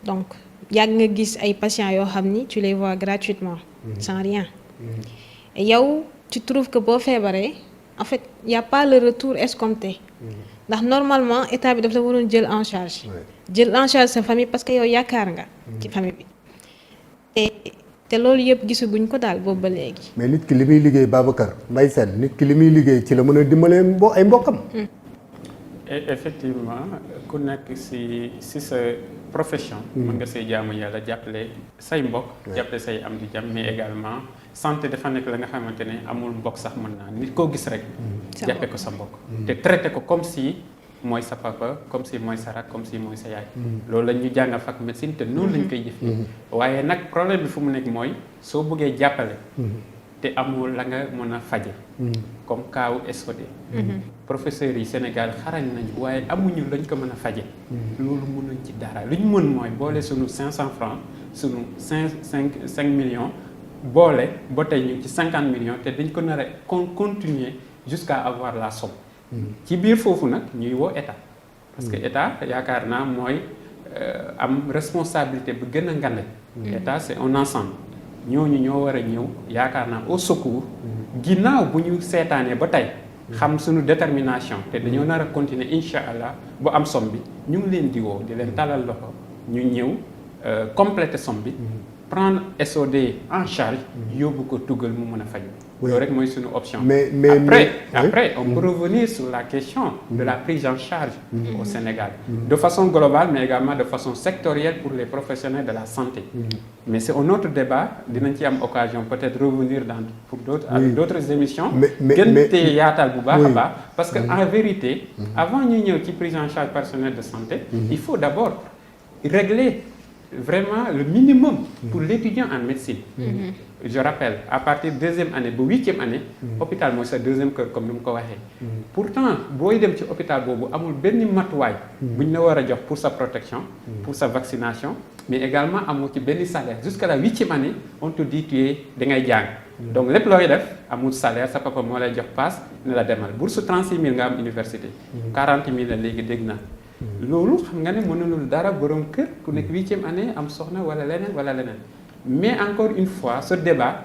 donc yàgg nga gis ay patients yoo xam ni tu les vois gratuitement. sans rien. et yow tu trouves que boo feebaree en fait y a pas le retour escompté. ndax normalement état bi daf la waroon jël en charge. jël en charge sa famille parce que yow yaakaar nga. ci famille bi te loolu yëpp gisaguñ ko daal boobu ba léegi. mais nit ki li muy liggéey Babacar Mbaye Sène nit ki li muy liggéey ci la mën a dimbalee ay mbokkam. et effectivement ku nekk si sa profession. mën nga say jaamu yàlla jàppale say mbokk. jàppale say am di jàmm mais également santé dafa nekk la nga xamante ne amul mbokk sax mën naa nit koo gis rek. jàppe ko sa mbokk. te traité ko comme si mooy sa papa comme si mooy sa rak comme si mooy sa yaay. loolu la ñu jàngal fac médecine te noonu lañ koy jëfee. waaye nag problème bi fu mu nekk mooy soo bëggee jàppale. te amul la nga mën a faje comme kaawu SOD. professeurs yi Sénégal xarañ nañu waaye amuñu lañ ko mën a faje loolu mënuñ ci dara lu ñu mën mooy boole sunu 500 francs sunu 5 millions boole ba tey ñu ci 50 millions te dañ ko nar a continuer jusqu'à avoir la somme. ci biir foofu nag ñuy woo état. parce que état yaakaar naa mooy am responsabilité bu gën a ngande. état c'est un ensemble. ñooñu ñoo war a ñëw yaakaar naa au secours ginnaaw bu ñu seetaanee ba tey xam suñu détermination te dañoo nar a continuer incha allah bu am somme bi ñu ngi leen di woo di leen talal loxo ñu ñëw compléter somme bi prendre SOD en charge yóbbu ko tugal mu mën a faju Oui. loolu rek mooy suñu option. Mais après on peut revenir sur la question de la prise en charge au Sénégal, de façon globale mais également de façon sectorielle pour les professionnels de la santé. Mais c'est un autre débat, dinañ ci am occasion peut-être revenir pour d'autres avec d'autres émissions. gën tee yaatal bu baax a baax. Parce que en vérité, avant ñuy ñëw ci prise en charge personnelle de santé, il faut d'abord régler vraiment le minimum pour l'étudiant en médecine. Je rappelle, à partir de deuxième année ba huitième année, hôpital mooy sa deuxième kër comme ni mu ko waxee. Pourtant booy dem ci hôpital boobu amul benn matuwaay bu ñu la war a jox pour sa protection, pour sa vaccination, mais également amul ci benn salaire. Jusqu'à la huitième année, on te dit da ngay jàng. Donc lépp looy def amul salaire, sa papa moo lay jox passe ne la demal. Bourse 36 000 nga am université. 40 000 la léegi dégg naa. Loolu xam nga ne mënulul dara borom kër ku nekk huitième année am soxna wala leneen. Mais encore une fois, ce débat,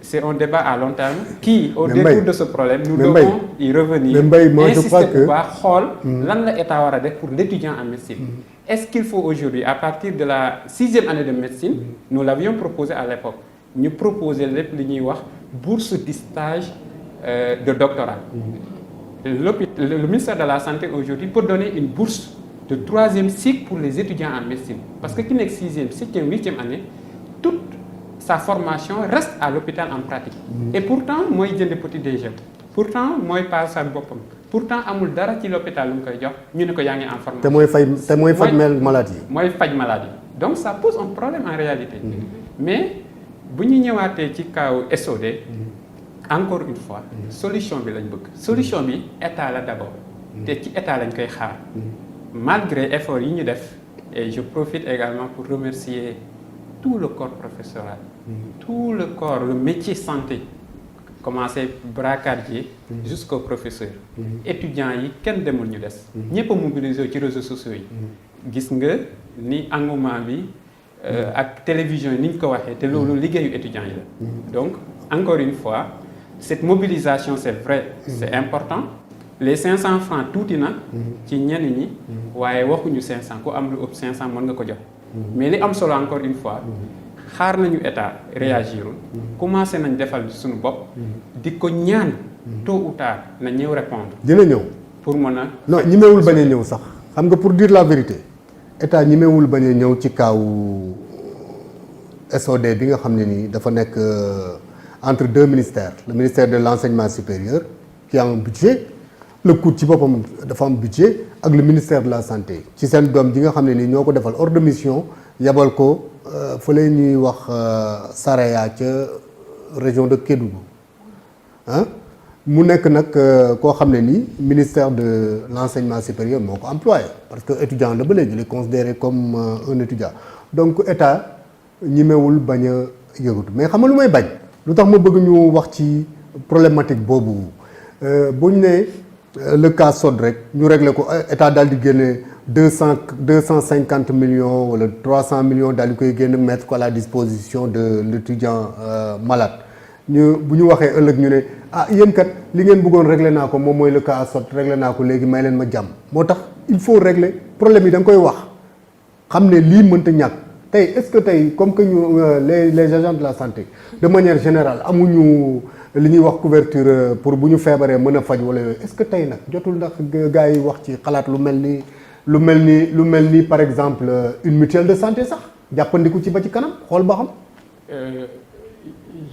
c'est un débat à long terme qui, au détour de ce problème, nous devons y revenir. Insister bu baax xool lan la état war a def pour l'étudiant en médecine. Est-ce qu'il faut aujourd'hui, à partir de la 6e année de médecine, nous l'avions proposé à l'époque, ñu proposer lépp li ñuy wax bourse de stage de doctorat. Le ministère de la Santé aujourd'hui peut donner une bourse de 3e cycle pour les étudiants en médecine. Parce que ki nekk 6e, 7e, 8e année, toute sa formation reste à l'hôpital en pratique. Et pourtant mooy jënd petit déjeuner. Pourtant mooy paas ak boppam. Pourtant amul dara ci l'hôpital lu mu koy jox ñu ne ko yaa ngi en formation. te mooy faj maladie. mooy faj maladie. Donc ça pose un problème en réalité. Mais bu ñu ñëwaatee ci kaw SOD. Encore une fois solution bi lañ bëgg. Solution bi état la d'abord. te ci état lañ koy xaar. Malgré effort yi ñu def. Et je profite également pour remercier tout le corps professoral, tout le corps, le métier santé, commencé bracardier jusqu'au professeur. Étudiants yi kenn demul ñu des. ñëpp a mobilisé ci réseaux sociaux yi. Gis nga ni engouement bi ak télévision yi ni ñu ko waxee te loolu liggéeyu étudiants yi la. Donc encore une fois cette mobilisation c'est vrai, c'est important. Les 500 francs tuuti na ci ñenn ñi waaye waxuñu 500 ku am lu ëpp 500 mën nga ko jox. Mais li am solo encore une fois xaar nañu état réagirul commencé nañ defal suñu bopp di ko ñaan tôt ou tard na ñëw répondre. dina ñëw pour mën a. non ñemewul bañ a ñëw sax xam nga pour dire la vérité état ñemewul bañ a ñëw ci kaw SOD bi nga xam ne nii dafa nekk entre deux ministères le ministère de l'enseignement supérieur qui a un budget le coût ci boppam dafa am budget ak le ministère de la santé ci seen doom ji nga xam ne nii ñoo ko defal ordre de mission yabal ko fële ñuy wax Saraya ca région de Kédougou ah mu nekk nag koo xam ne nii ministère de l'enseignement supérieur moo ko employé parce que étudiant la ba léegi il est considéré comme un étudiant donc état ñimewul bañ a yëngatu mais xam nga lu may bañ lu tax ma bëgg ñu wax ci problématique boobu bu ñu ne le cas SOD rek ñu réglé ko état daal di génne 250 millions wala 300 millions daal di koy génne mettre ko à la disposition de l'étudiant malade ñu bu ñu waxee ëllëg ñu ne ah yéen kat li ngeen bëggoon réglé naa ko moom mooy le cas SOD réglé naa ko léegi may leen ma jàmm moo tax il faut régler problème yi da nga koy wax xam ne lii mënta ñàkk tey est-ce que tey comme que ñu les agents de la santé de manière générale amuñu li ñuy wax couverture pour bu ñu feebaree mën a faj wala yooyu est-ce que tey nag jotul ndax gars yi wax ci xalaat lu mel ni par exemple une mutuelle de santé sax jàppandiku ci ba ci kanam xool ba xam.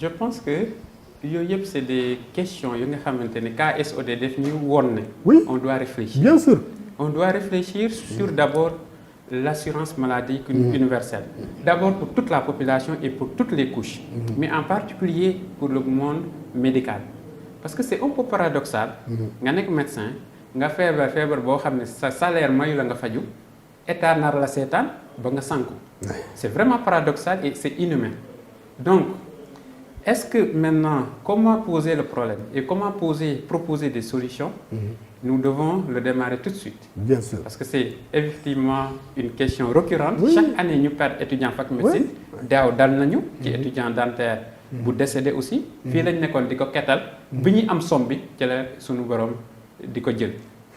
Je pense que yooyu yëpp c'est des questions yu nga xamante ne cas SOD def ñu woon ne. oui on doit réfléchir. Bien sûr. On doit réfléchir sur d'abord l'assurance maladie universelle. D'abord pour toute la population et pour toutes les couches. Mais en particulier pour le monde médical. Parce que c'est un peu paradoxal. nga nekk médecin nga feebar boo xam ne sa salaire mayu la nga faju état nar la seetaan ba nga sànku. C'est vraiment paradoxal et c'est inhumain. Donc est-ce que maintenant comment poser le problème et comment proposer des solutions? Nous devons le démarrer tout de suite. Bien sûr. Parce que c'est effectivement une question récurrente. Oui. Chaque année ñu perd étudiant fac médecine. daaw dal nañu ci étudiant dentaire bu décédé aussi. fii lañ nekkoon di ko kettal. bi ñuy am somme bi ci la suñu borom di ko jël.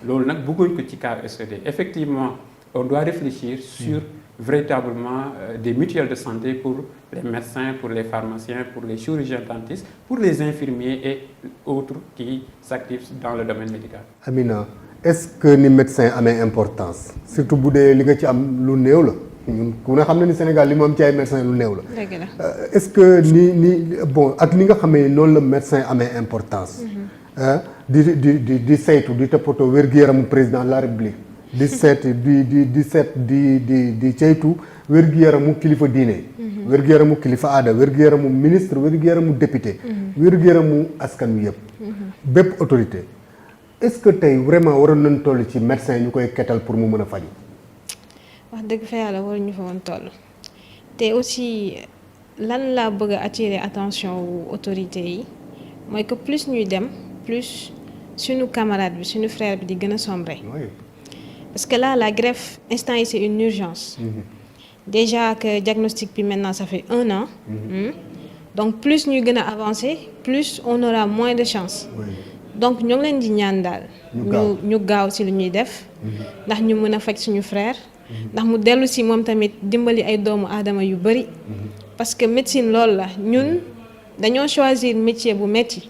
loolu nag bëgguñ ko ci cas SOD. Effectivement on doit réfléchir sur véritablement des mutuelles de santé pour les médecins, pour les pharmaciens, pour les chirurgiens dentistes, pour les infirmiers et autres qui s'activent dans le domaine médical. Amina, est-ce que ni médecin amee importance surtout bu dee li nga ci am lu néew la ñun ku ne xam na ni Sénégal li mu am ci ay médecin lu néew la. dëgg la. Est-ce que ni bon ak ni nga xamee noonu la médecin amee importance. di saytu di toppatoo wér-gu-yaramu président de la République. di saytu wér-gu-yaramu kilifa diine. wér-gu-yaramu kilifa aada wér-gu-yaramu ministre wér-gu-yaramu député. wér-gu-yaramu askan wi yëpp. bépp autorité. est-ce que tey vraiment waroon nañ toll ci médecin ñu koy ketal pour mu mën a faju. wax dëgg fa yàlla waruñu fa woon toll te aussi lan laa bëgg a attirer attention wu autorité yi mooy que plus ñuy dem plus suñu camarade bi suñu frère bi di gën a sombre. Parce que là la greffe instant yi c'est une urgence. Déjà que diagnostic bi maintenant ça fait 1 an. Donc plus ñuy gën a avancer plus on aura moins de chance. Donc ñoo ngi leen di ñaan daal. ñu gaaw ci lu ñuy def. ndax ñu mën a faj suñu frère. ndax mu dellu ci moom tamit dimbali ay doomu aadama yu bari. Parce que médecine loolu la ñun dañoo choisir métier bu metti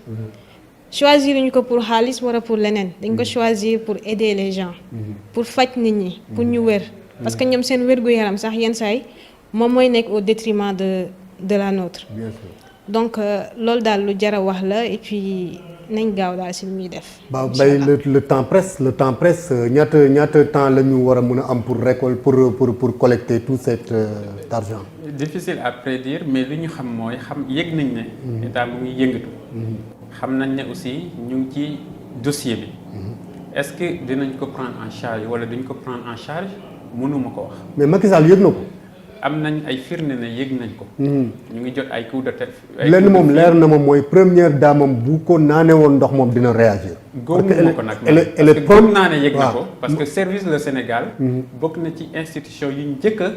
choisir ñu ko pour xaalis wala pour leneen dañ ko choisir pour aider les gens. pour faj nit ñi pour ñu wér. parce que ñoom seen wér-gu-yaram sax yenn saay moom mooy nekk au détriment de la nôtre. Bien sûr. Donc loolu daal lu jar a wax la et puis nañ gaaw daal si lu muy def. Ba Mbaye le temps presse ñaata temps la ñu war a mën a am pour récolte pour collecter tout cet argent. Difficile à prédire mais li ñu xam mooy yëg nañ ne. état mu ngi yëngatu. xam nañ ne aussi ñu ngi ci dossier bi. est-ce que dinañ ko prendre en charge wala duñ ko prendre en charge mënuma ko wax. mais Macky Sall yëg na ko. am nañ ay firnde ne yëg nañ ko. ñu ngi jot ay coups de tête. lenn moom leer na ma mooy première daamam bu ko naanee woon ndox moom dina réagir. góobu ko nag parce que gëm naa ne yëg na ko. parce que service le Sénégal. bokk na ci institution yu njëkk a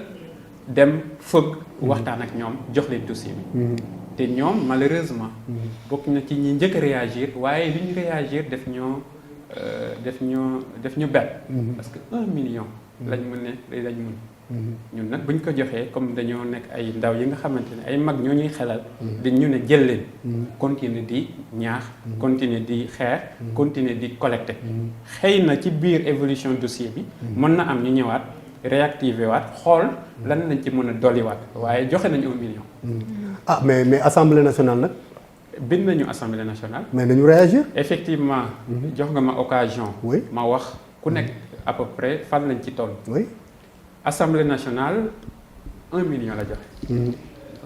dem fëgg waxtaan ak ñoom jox leen dossier bi. te ñoom malheureusement. bokk na ci ñi njëkk a réagir waaye li ñu réagir def ñu bett. parce que 1 million. lañ mën. ñun nag buñ ko joxee comme dañoo nekk ay ndaw yi nga xamante ne ay mag ñoo ñuy xelal. dañ ñu ne jël leen. continuer di ñaax. continuer di xeex. continuer di collecter. xëy na ci biir évolution dossier bi. mën na am ñu ñëwaat réactiver waat xool lan lañ ci mën a dolliwaat waaye joxe nañu 1 million. ah mais assemblée nationale nag. bind nañu assemblée nationale. mais nañu réagir. effectivement. jox nga ma occasion. oui ma wax ku nekk à peu près fan lañ ci toll. oui. Assemblée nationale 1 million la joxe.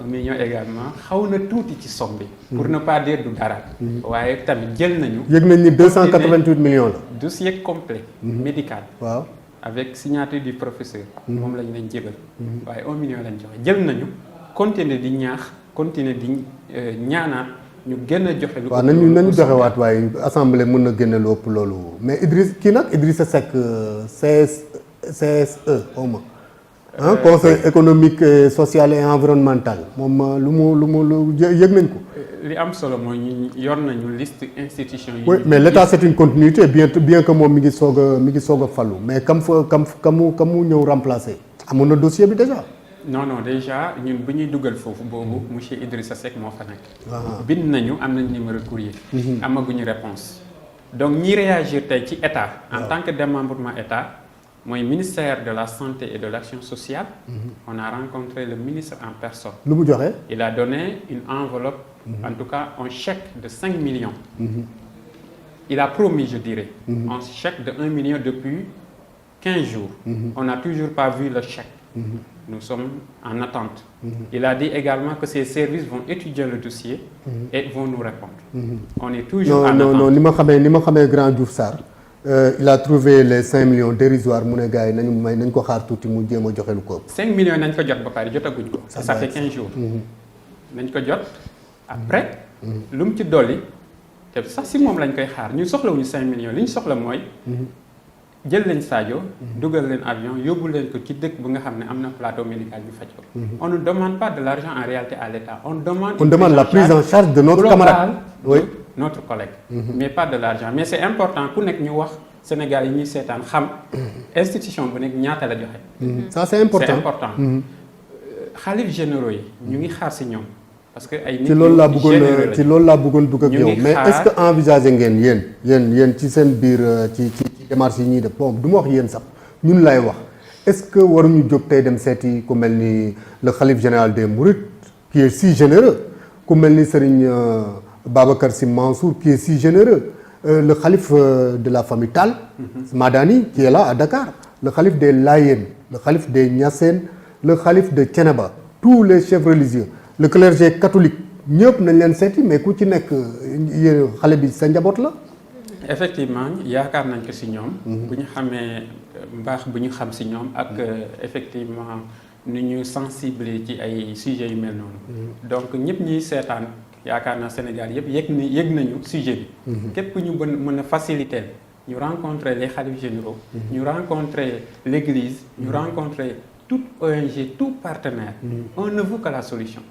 1 million également xaw na tuuti ci somme bi. pour ne pas dire du dara. waaye tamit jël nañu. yëg nañ ni 288 millions la. dossier complet. médical. waaw avec signature du professeur. moom lañ leen jébal. waaye 1 million lañ joxe jël nañu continuer di ñaax continuer di ñaanaat ñu gën a joxe. lu waaw nañu joxewaat waaye assemblée mën na génne lu ëpp loolu mais Idrissa Seck CSE xaw ma. conseil économique social et environnemental moom lu mu yëg nañ ko. li am solo mooy ñu yor nañu liste institution yi. oui mais l'état c'est une continuité bien que moom mi ngi soog a fallu mais kam mu ñëw remplacer. amoon na dossier bi déjà. non déjà ñun bu ñuy dugal foofu boobu monsieur Idrissa Seck moo fa nekk. bind nañu am nañ numéro courrier. amaguñu réponse donc ñi réagir tey ci état. en tant que démembrement état. mooy ministère de la santé et de l'action sociale. On a rencontré le ministre en personne. lu mu joxe. Il a donné une enveloppe. En tout cas un chèque de 5 millions. Il a promis, je dirais. Un chèque de 1 million depuis 15 jours. On n'a toujours pas vu le chèque. Nous sommes en attente. Il a dit également que ses services vont étudier le dossier et vont nous répondre. On est toujours en attente. Non, ni ma xamee Grand Diouf Sarr. Il a trouvé les 5 millions dérisoires mu ne gars yi nañ ko xaar tuuti mu jéem a joxe lu ko. 5 millions nañ ko jot ba pare jotaguñ ko. ça fait 15 jours. nañ ko jot après. lu mu ci dolli te sax si moom lañ koy xaar ñu soxlawuñu 5 millions li ñu soxla mooy. jël leen Sadio. dugal leen avion yóbbu leen ko ci dëkk bu nga xam ne am na plateau médical bi faj ko. On ne demande pas de l'argent en réalité à l'État. On demande la prise en charge de notre camarade. Notre collègue. Mais pas de l'argent mais c'est important ku nekk ñu wax Sénégal yi ñuy seetaan xam institution bu nekk ñaata la joxe. ça c'est important c'est important. xalif généraux yi ñu ngi xaar si ñoom parce que ay nit ci loolu laa bëggoon dugg ak yow mais est-ce que envisager ngeen yéen ci seen biir ci démarche yi ñuy def bon du ma wax yéen sax ñun lay wax est-ce que waruñu jóg tey dem seeti ku mel ni le khalife général des Mourides qui est si généreux ku mel ni Serigne Babacar Sy Mansour qui est si généreux le khalife de la famille Tall Madani qui est là à Dakar le khalife des Layènes le khalife des Niassène le khalife de Thiénaba tous les chefs religieux le clergé catholique ñëpp nañ leen seeti mais ku ci nekk yéen xale bi sa njaboot la. effectivement yaakaar nañ ko si ñoom. bu ñu xamee mbaax bu ñu xam si ñoom ak effectivement nu ñu sensible ci ay sujets yu mel noonu. donc ñëpp ñuy seetaan yaakaar naa Sénégal yëpp yëg nañu sujet bi. képp ñu mën a faciliter ñu rencontrer les khalifes généraux. ñu rencontrer l'église. ñu rencontrer toute ONG tout partenaire. on ne veut que la solution.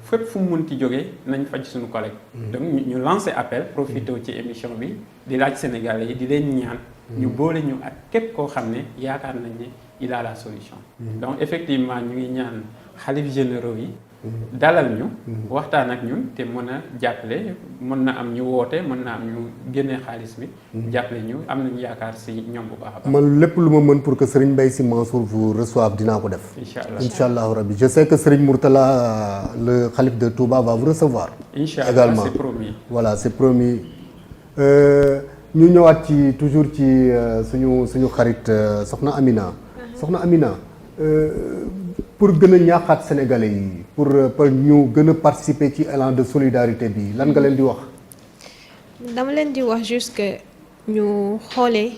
fépp fu mu mënti jógee nañ faj suñu collègue. donc ñu lancer appel profité ci émission bi di laaj Sénégalais yi di leen ñaan. ñu boole ñu ak képp koo xam ne yaakaar nañ ne il a la solution. donc effectivement ñu ngi ñaan xalif généraux yi. dalal ñu. waxtaan ak ñun te mën a jàppale mën na am ñu woote mën na am ñu génnee xaalis bi. jàppale ñu am nañu yaakaar si ñoom bu baax a baax. man lépp lu ma mën pour que Serigne Mbaye Sy Mansour vous reçoive dinaa ko def. incha allah rabbi je sais que Serigne Mourtala le khalife de Touba va vous recevoir. incha allah également c'est promis. voilà c'est promis ñu ñëwaat ci toujours ci suñu xarit Soxna Amina. Soxna Amina. pour gën a ñaaxaat sénégalais yi pour ñu gën a participer ci élan de solidarité bi lan nga leen di wax. dama leen di wax juste que ñu xoolee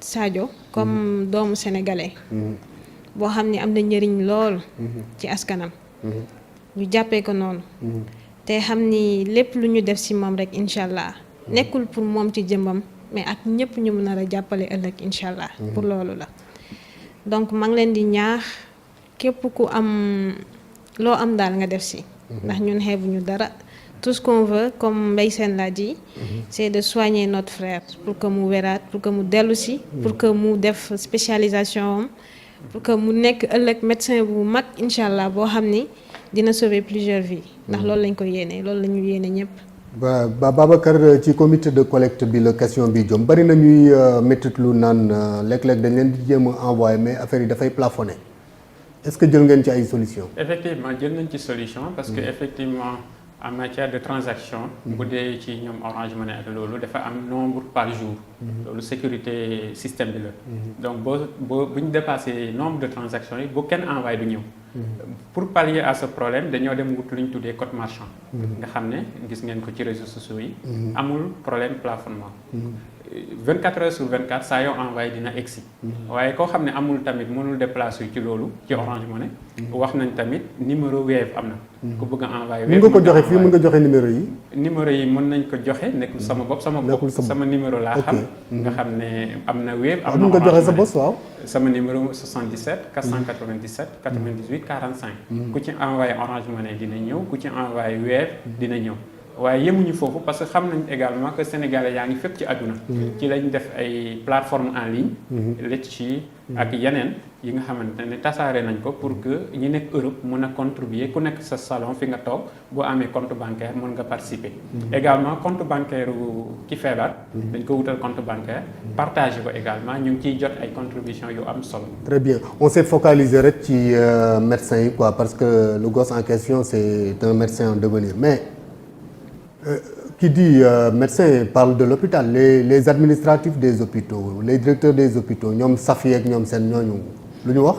Sadio comme doomu sénégalais. boo xam ne am na njëriñ lool. ci askanam. ñu jàppee ko noonu. te xam ni lépp lu ñu def ci moom rek incha allah. nekkul pour moom ci jëmbam mais ak ñëpp ñu mën a jàppale ëllëg incha allah. pour loolu la donc maa ngi leen di ñaax. képp ku am loo am daal nga def si ndax ñun xeebuñu dara tout ce qu'on veut comme Mbaye Sène l'a dit c'est de soigner notre frère pour que mu wéraat pour que mu dellu si pour que mu def spécialisation am pour que mu nekk ëllëg médecin bu mag incha allah boo xam ni dina sauver plusieurs vies ndax loolu lañ ko yéene loolu la ñu yéene ñëpp. ba Babacar ci comité de collecte bi la question bi jom bari na ñuy méttit lu naan léeg-léeg dañ leen di jéem a envoyé mais affaire yi dafay plafonné. est-ce que jël ngeen ci ay solution effectivement jël nañ ci solution parce que effectivement en matière de transaction bu dee ci ñoom Orange Money ak loolu dafa am nombre par jour loolu sécurité système bi la donc boo bu ñu dépassé nombre de transactions yi bu kenn envoyé du ñëw pour pallier à ce problème dañoo dem wut lu ñu tuddee code marchand nga xam ne gis ngeen ko ci réseaux sociaux yi amul problème plafonnement 24 heures sur 24 saa yoo envoyé dina egsi waaye koo xam ne amul tamit mënul déplacer ci loolu ci Orange Money wax nañ tamit numéro Wave am na ku bëgg a envoyé mën nga ko joxe fii mën nga joxe numéro yi mën nañ ko joxe nekkul sama bopp sama numéro laa xam nga xam ne am na Wave am na nga joxe sa bopp waaw sama numéro 77 497 98 45 ku ci envoyé Orange Money dina ñëw ku ci envoyé Wave dina ñëw waaye yemuñu foofu parce que xam nañ également que sénégalais yaa ngi fépp ci àdduna ci lañ def ay plateforme en ligne Litchi ak yeneen yi nga xamante ne tasaare nañ ko pour que ñi nekk Europe mën a contribuer ku nekk sa salon fi nga toog boo amee compte bancaire mën nga participer également compte bancaire ki feebar dañ ko wutal compte bancaire partager ko également ñu ngi ciy jot ay contributions yu am solo. Très bien on s'est focalisé rek ci médecin yi quoi parce que le gosse en question c'est un médecin en devenir mais qui dit médecin parle de l'hôpital les administratifs des hôpitaux les directeurs des hôpitaux ñoom Safi ak ñoom seen ñooñu lu ñu wax.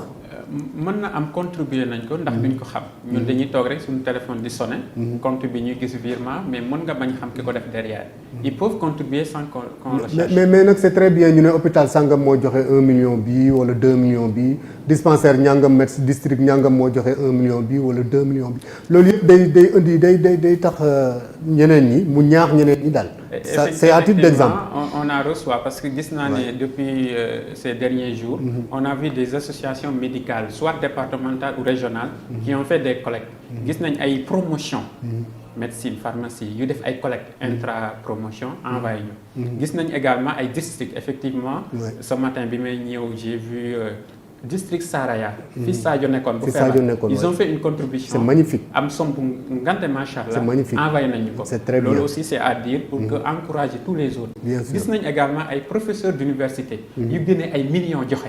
mën na am contribuer nañ ko ndax duñ ko xam ñun dañuy toog rek suñu téléphone di sonné compte bi ñuy gis virement mais mën nga bañ xam ki ko def derrière ils peuvent contribuer sans qu'on le cherche. mais nag c'est très bien ñu ne hôpital sangam moo joxe 1 million bi wala 2 millions bi dispensaire ñàngam médecin district ñàngam moo joxe 1 million bi wala 2 millions bi loolu yëpp day indi day tax ñeneen ñi mu ñaax ñeneen ñi daal. c'est à titre d'exemple. on a reçu parce que gis naa ne depuis ces derniers jours on a vu des associations médicales soit départementales ou régionales qui ont fait des collectes gis nañ ay promotions médecine pharmacie yu def ay collecte intra promotion envoyé ñu. gis nañ également ay districts effectivement. ce matin bi may ñëw j'ai vu. district Saraya. fii Sadio nekkoon bu feebar ils ont fait une contribution. c'est magnifique am somme bu ngante macha allah. c'est magnifique envoyé nañu ko. c'est très bien loolu aussi c'est à dire pour que encourager tous les autres. bien sûr gis nañ également ay professeurs d'université. yu génne ay millions joxe.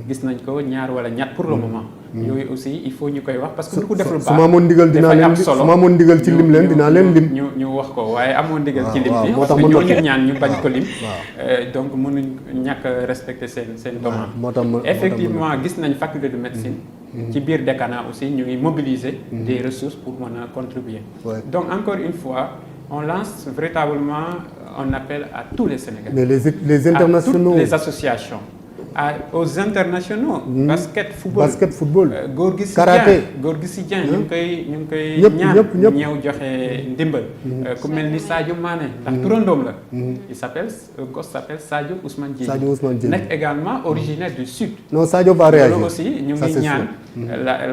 gis nañ ko ñaar wala ñett pour le moment. yooyu aussi il faut ñu koy wax parce que du ko def lu baax. su ma amoon ndigal dinaa leen su ma amoon ndigal ci lim leen dinaa leen lim. ñu wax ko waaye amoon ndigal ci lim bi. moo tax parce que ñooñu ñaan ñu bañ ko lim. donc mënuñ ñàkk respecter seen demande. moo tax effectivement gis nañ faculté de médecine. ci biir décanat aussi ñu ngi mobiliser des ressources pour mën a contribuer. donc encore une fois on lance véritablement un appel à tous les Sénégalais. mais les internationaux à toutes les associations. aux internationaux. basket football. góor gi si karaté góor gi si Dieng ñu ngi koy ñaan ñëw joxe ndimbal. ku mel ni Sadio Mané ndax turandoom la. il s'appelle Sadio Ousmane Dieng. nekk également originaire du sud. non Sadio va réagir loolu aussi ñu ngi ñaan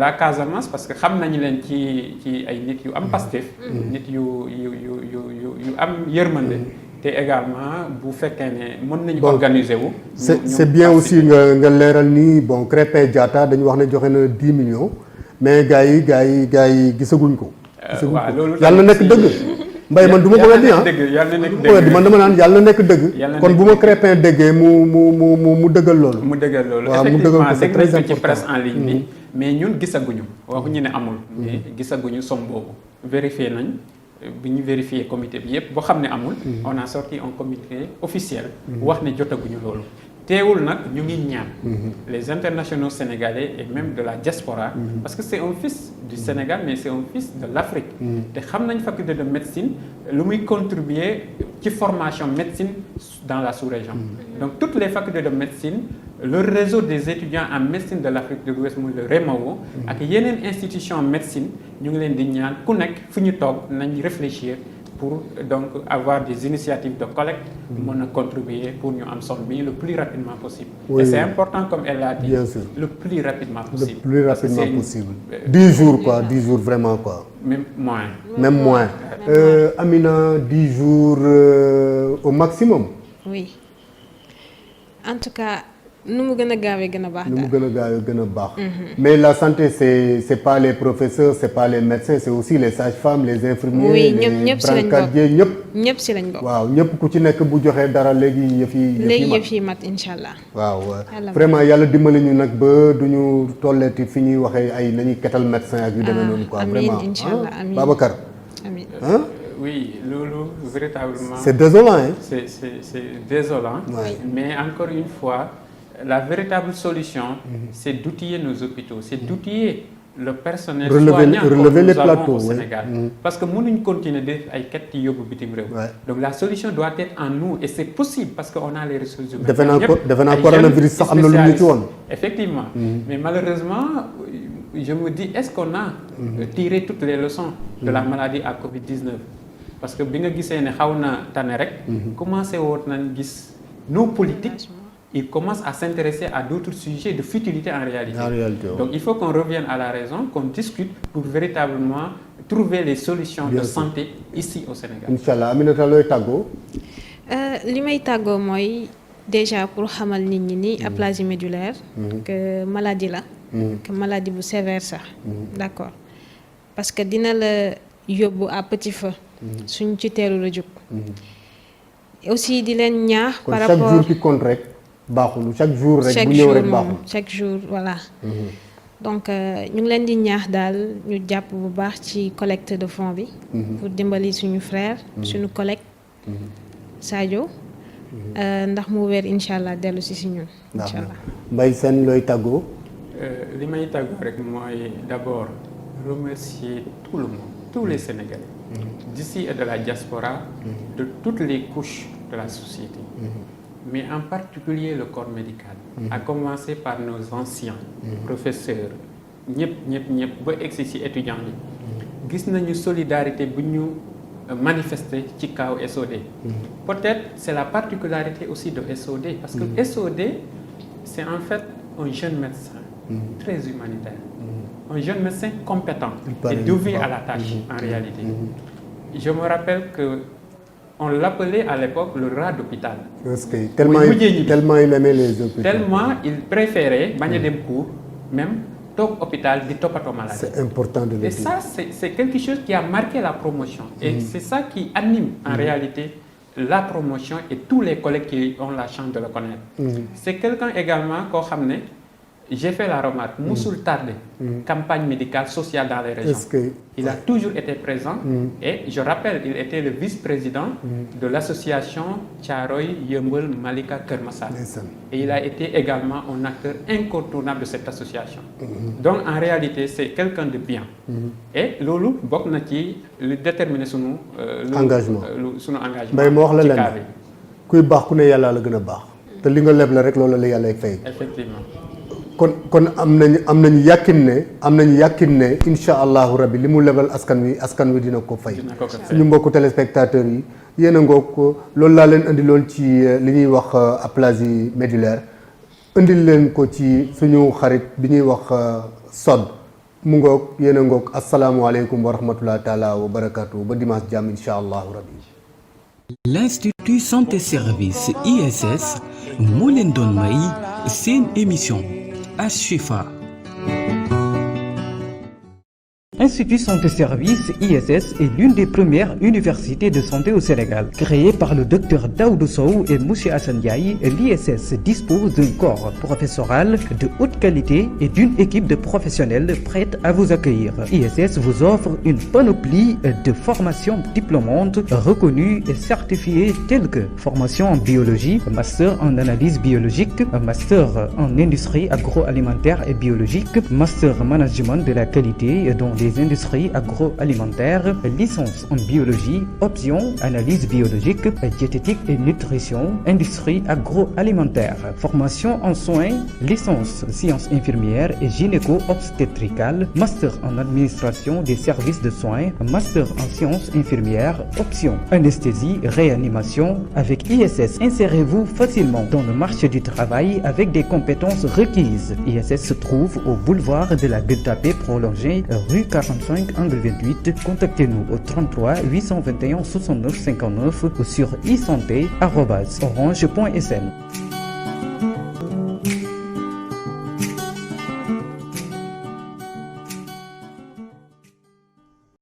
la Casamance parce que xam nañu leen ci ay nit yu am Pastef. nit yu am yërmande. te également bu fekkee ne mën nañu organiser wu. c'est bien aussi nga leeral ni bon Krépin Diatta dañu wax ne joxe na 10 millions mais gars yi gisaguñ ko. waaw loolu yàlla na nekk dëgg. Mbaye man du ma ko weddi yàlla na nekk dëgg man dama naan yàlla na nekk dëgg. kon bu ma Krépin déggee mu dëggal loolu. mu dëggal loolu waaw mu dëggal ko c'est très effectivement important ci presse en ligne bi. mais ñun gisaguñu waxuñu ne amul. mais gisaguñu somme boobu vérifié nañ. bi ñu vérifier comité bi yépp boo xam ne amul. on a sorti un comité officiel. wax ne jotaguñu loolu. teewul nag ñu ngi ñaan. les internationaux sénégalais et même de la diaspora. parce que c'est un fils du Sénégal mais c'est un fils de l'Afrique. te xam nañ faculté de médecine lu muy contribuer ci formation médecine dans la sous-région. donc toutes les facultés de médecine le réseau des étudiants en médecine de l'Afrique de l'Ouest muy le REMAO. ak yeneen institution médecine ñu ngi leen di ñaan ku nekk fu ñu toog nañ réfléchir pour donc avoir des initiatives de collecte mën a contribuer pour ñu am somme bi le plus rapidement possible. Oui, et c'est important comme elle l'a dit. Bien sûr. Le plus rapidement possible. Le plus rapidement possible. 10 jours quoi, 10 jours vraiment quoi. Même moins. Même moins. Amina, 10 jours au maximum. Oui. En tout cas, nu mu gën a gaawee gën a baax daal. nu mu gën a gaawee gën a baax. mais la santé c'est pas les professeurs c'est pas les médecins c'est aussi les sages-femmes les infirmiers. oui ñëpp si lañ bokk brancardiers ñëpp si lañ bokk. waaw ñëpp ku ci nekk bu joxee dara léegi yëf yi mat incha allah. waaw vraiment yàlla dimbali ñu nag ba duñu tolleeti fi ñuy waxee ay nañuy ketal médecin ak yu demee noonu quoi. vraiment amiin incha allah amiin Babacar. amiin. oui loolu véritablement. c'est désolant hein. c'est désolant. Ouais. mais encore une fois. La véritable solution, c'est d'outiller nos hôpitaux, c'est d'outiller le personnel soignant comme nous avons au Sénégal. Parce que mënuñ continuer def ay ket yi yóbbu bitim réew. Donc la solution doit être en nous et c'est possible parce que on a les ressources humaines. defe naa coronavirus sax am na lu ñu ci woon. Effectivement. Mais malheureusement, je me dis est-ce qu'on a tiré toutes les leçons de la maladie à Covid-19? Parce que bi nga gisee ne xaw na tane rek. commencé woon nañ gis nos politiques. Ils commencent à s'intéresser à d'autres sujets de futilité en réalité. Donc il faut qu'on revienne à la raison, qu'on discute pour véritablement trouver les solutions de santé ici au Sénégal. Inch'Allah. Aminata looy tàggoo. li may tàggoo mooy déjà pour xamal nit ñi ni aplasie médullaire. que maladie la. que maladie bu sévère sax. d'accord parce que dina la yóbbu à petit feu. suñ ci teelu la jóg. aussi di leen ñaax. par rapport chaque jour qui compte rek. baaxul chaque jour rek bu ñëw rek baaxul chaque jour voilà. donc ñu ngi leen di ñaax daal ñu jàpp bu baax ci collecte de fonds bi. pour dimbali suñu frère. suñu collègue. Sadio. ndax mu wér incha allah dellu si ñun. incha allah Mbaye Sène looy tàggoo. li may tàggoo rek mooy d'abord remercier tout le monde tous les Sénégalais. d'ici et de la diaspora. de toutes les couches de la société. mais en particulier le corps médical. à commencer par nos anciens. professeurs ñëpp ba egsi ci étudiants yi. gis nañu solidarité bu ñu manifester ci kaw SOD. peut-être c'est la particularité aussi de SOD parce que SOD c'est en fait un jeune médecin. très humanitaire. un jeune médecin compétent et dévoué à la tâche en réalité. Je me rappelle qu'on l'appelait à l'époque le rat d'hôpital. Parce que tellement il aimait les hôpitaux. Tellement il préférait bañ a dem cours, même toog hôpital di toppatoo malade. C'est important de le dire. Et ça, c'est quelque chose qui a marqué la promotion. Et c'est ça qui anime en réalité la promotion et tous les collègues qui ont la chance de le connaître. C'est quelqu'un également koo xam ne j'ai fait la remarque, musul tardé campagne médicale sociale dans les régions. Il a toujours été présent et je rappelle, il était le vice-président de l'association Thiaroye Yeumbeul Malika Keur Massar. Et il a été également un acteur incontournable de cette association. Donc en réalité, c'est quelqu'un de bien. Et loolu bokk na ci lu déterminer sunu engagement. Sunu engagement. Mbay ma wax la leen kuy baax ku ne yàlla la gën a baax. te li nga leb la rek loolu la yàlla fay. Effectivement. kon am nañu yàkkin ne incha allahu rabbi li mu lebal askan wi dina ko fay. suñu mbokku téléspectateurs yi yéen a ngoog loolu laa leen indi lool ci li ñuy wax aplasie médullaire indil leen ko ci suñu xarit bi ñuy wax SOD mu ngoog yéen a ngoog asalaamualeykum wa rahmatullahi taala wa barakatuh ba dimanche jàmm incha allahu rabbi. L'Institut Santé Service ISS moo leen doon may seen émission Ashifa. Institut Santé Service ISS est l'une des premières universités de santé au Sénégal. Créée par le docteur Daoudou Sow et Moussa Assane Ndiaye, l'ISS dispose d'un corps professoral de haute qualité et d'une équipe de professionnels prête à vous accueillir. ISS vous offre une panoplie de formations diplômantes reconnues et certifiées telles que formation en biologie, master en analyse biologique, master en industrie agroalimentaire et biologique, master management de la qualité dans les industries agroalimentaires, licence en biologie, option analyse biologique, diététique et nutrition, industrie agroalimentaire, formation en soins, licence sciences infirmières et gynéco-obstétricales, master en administration des services de soins, master en sciences infirmières, option anesthésie, réanimation. Avec ISS, insérez-vous facilement dans le marché du travail avec des compétences requises. ISS se trouve au boulevard de la Gueule-Tapée prolongée, rue 45 angle 28. Contactez-nous au 33 821 69 59 ou sur isanté@orange.sn.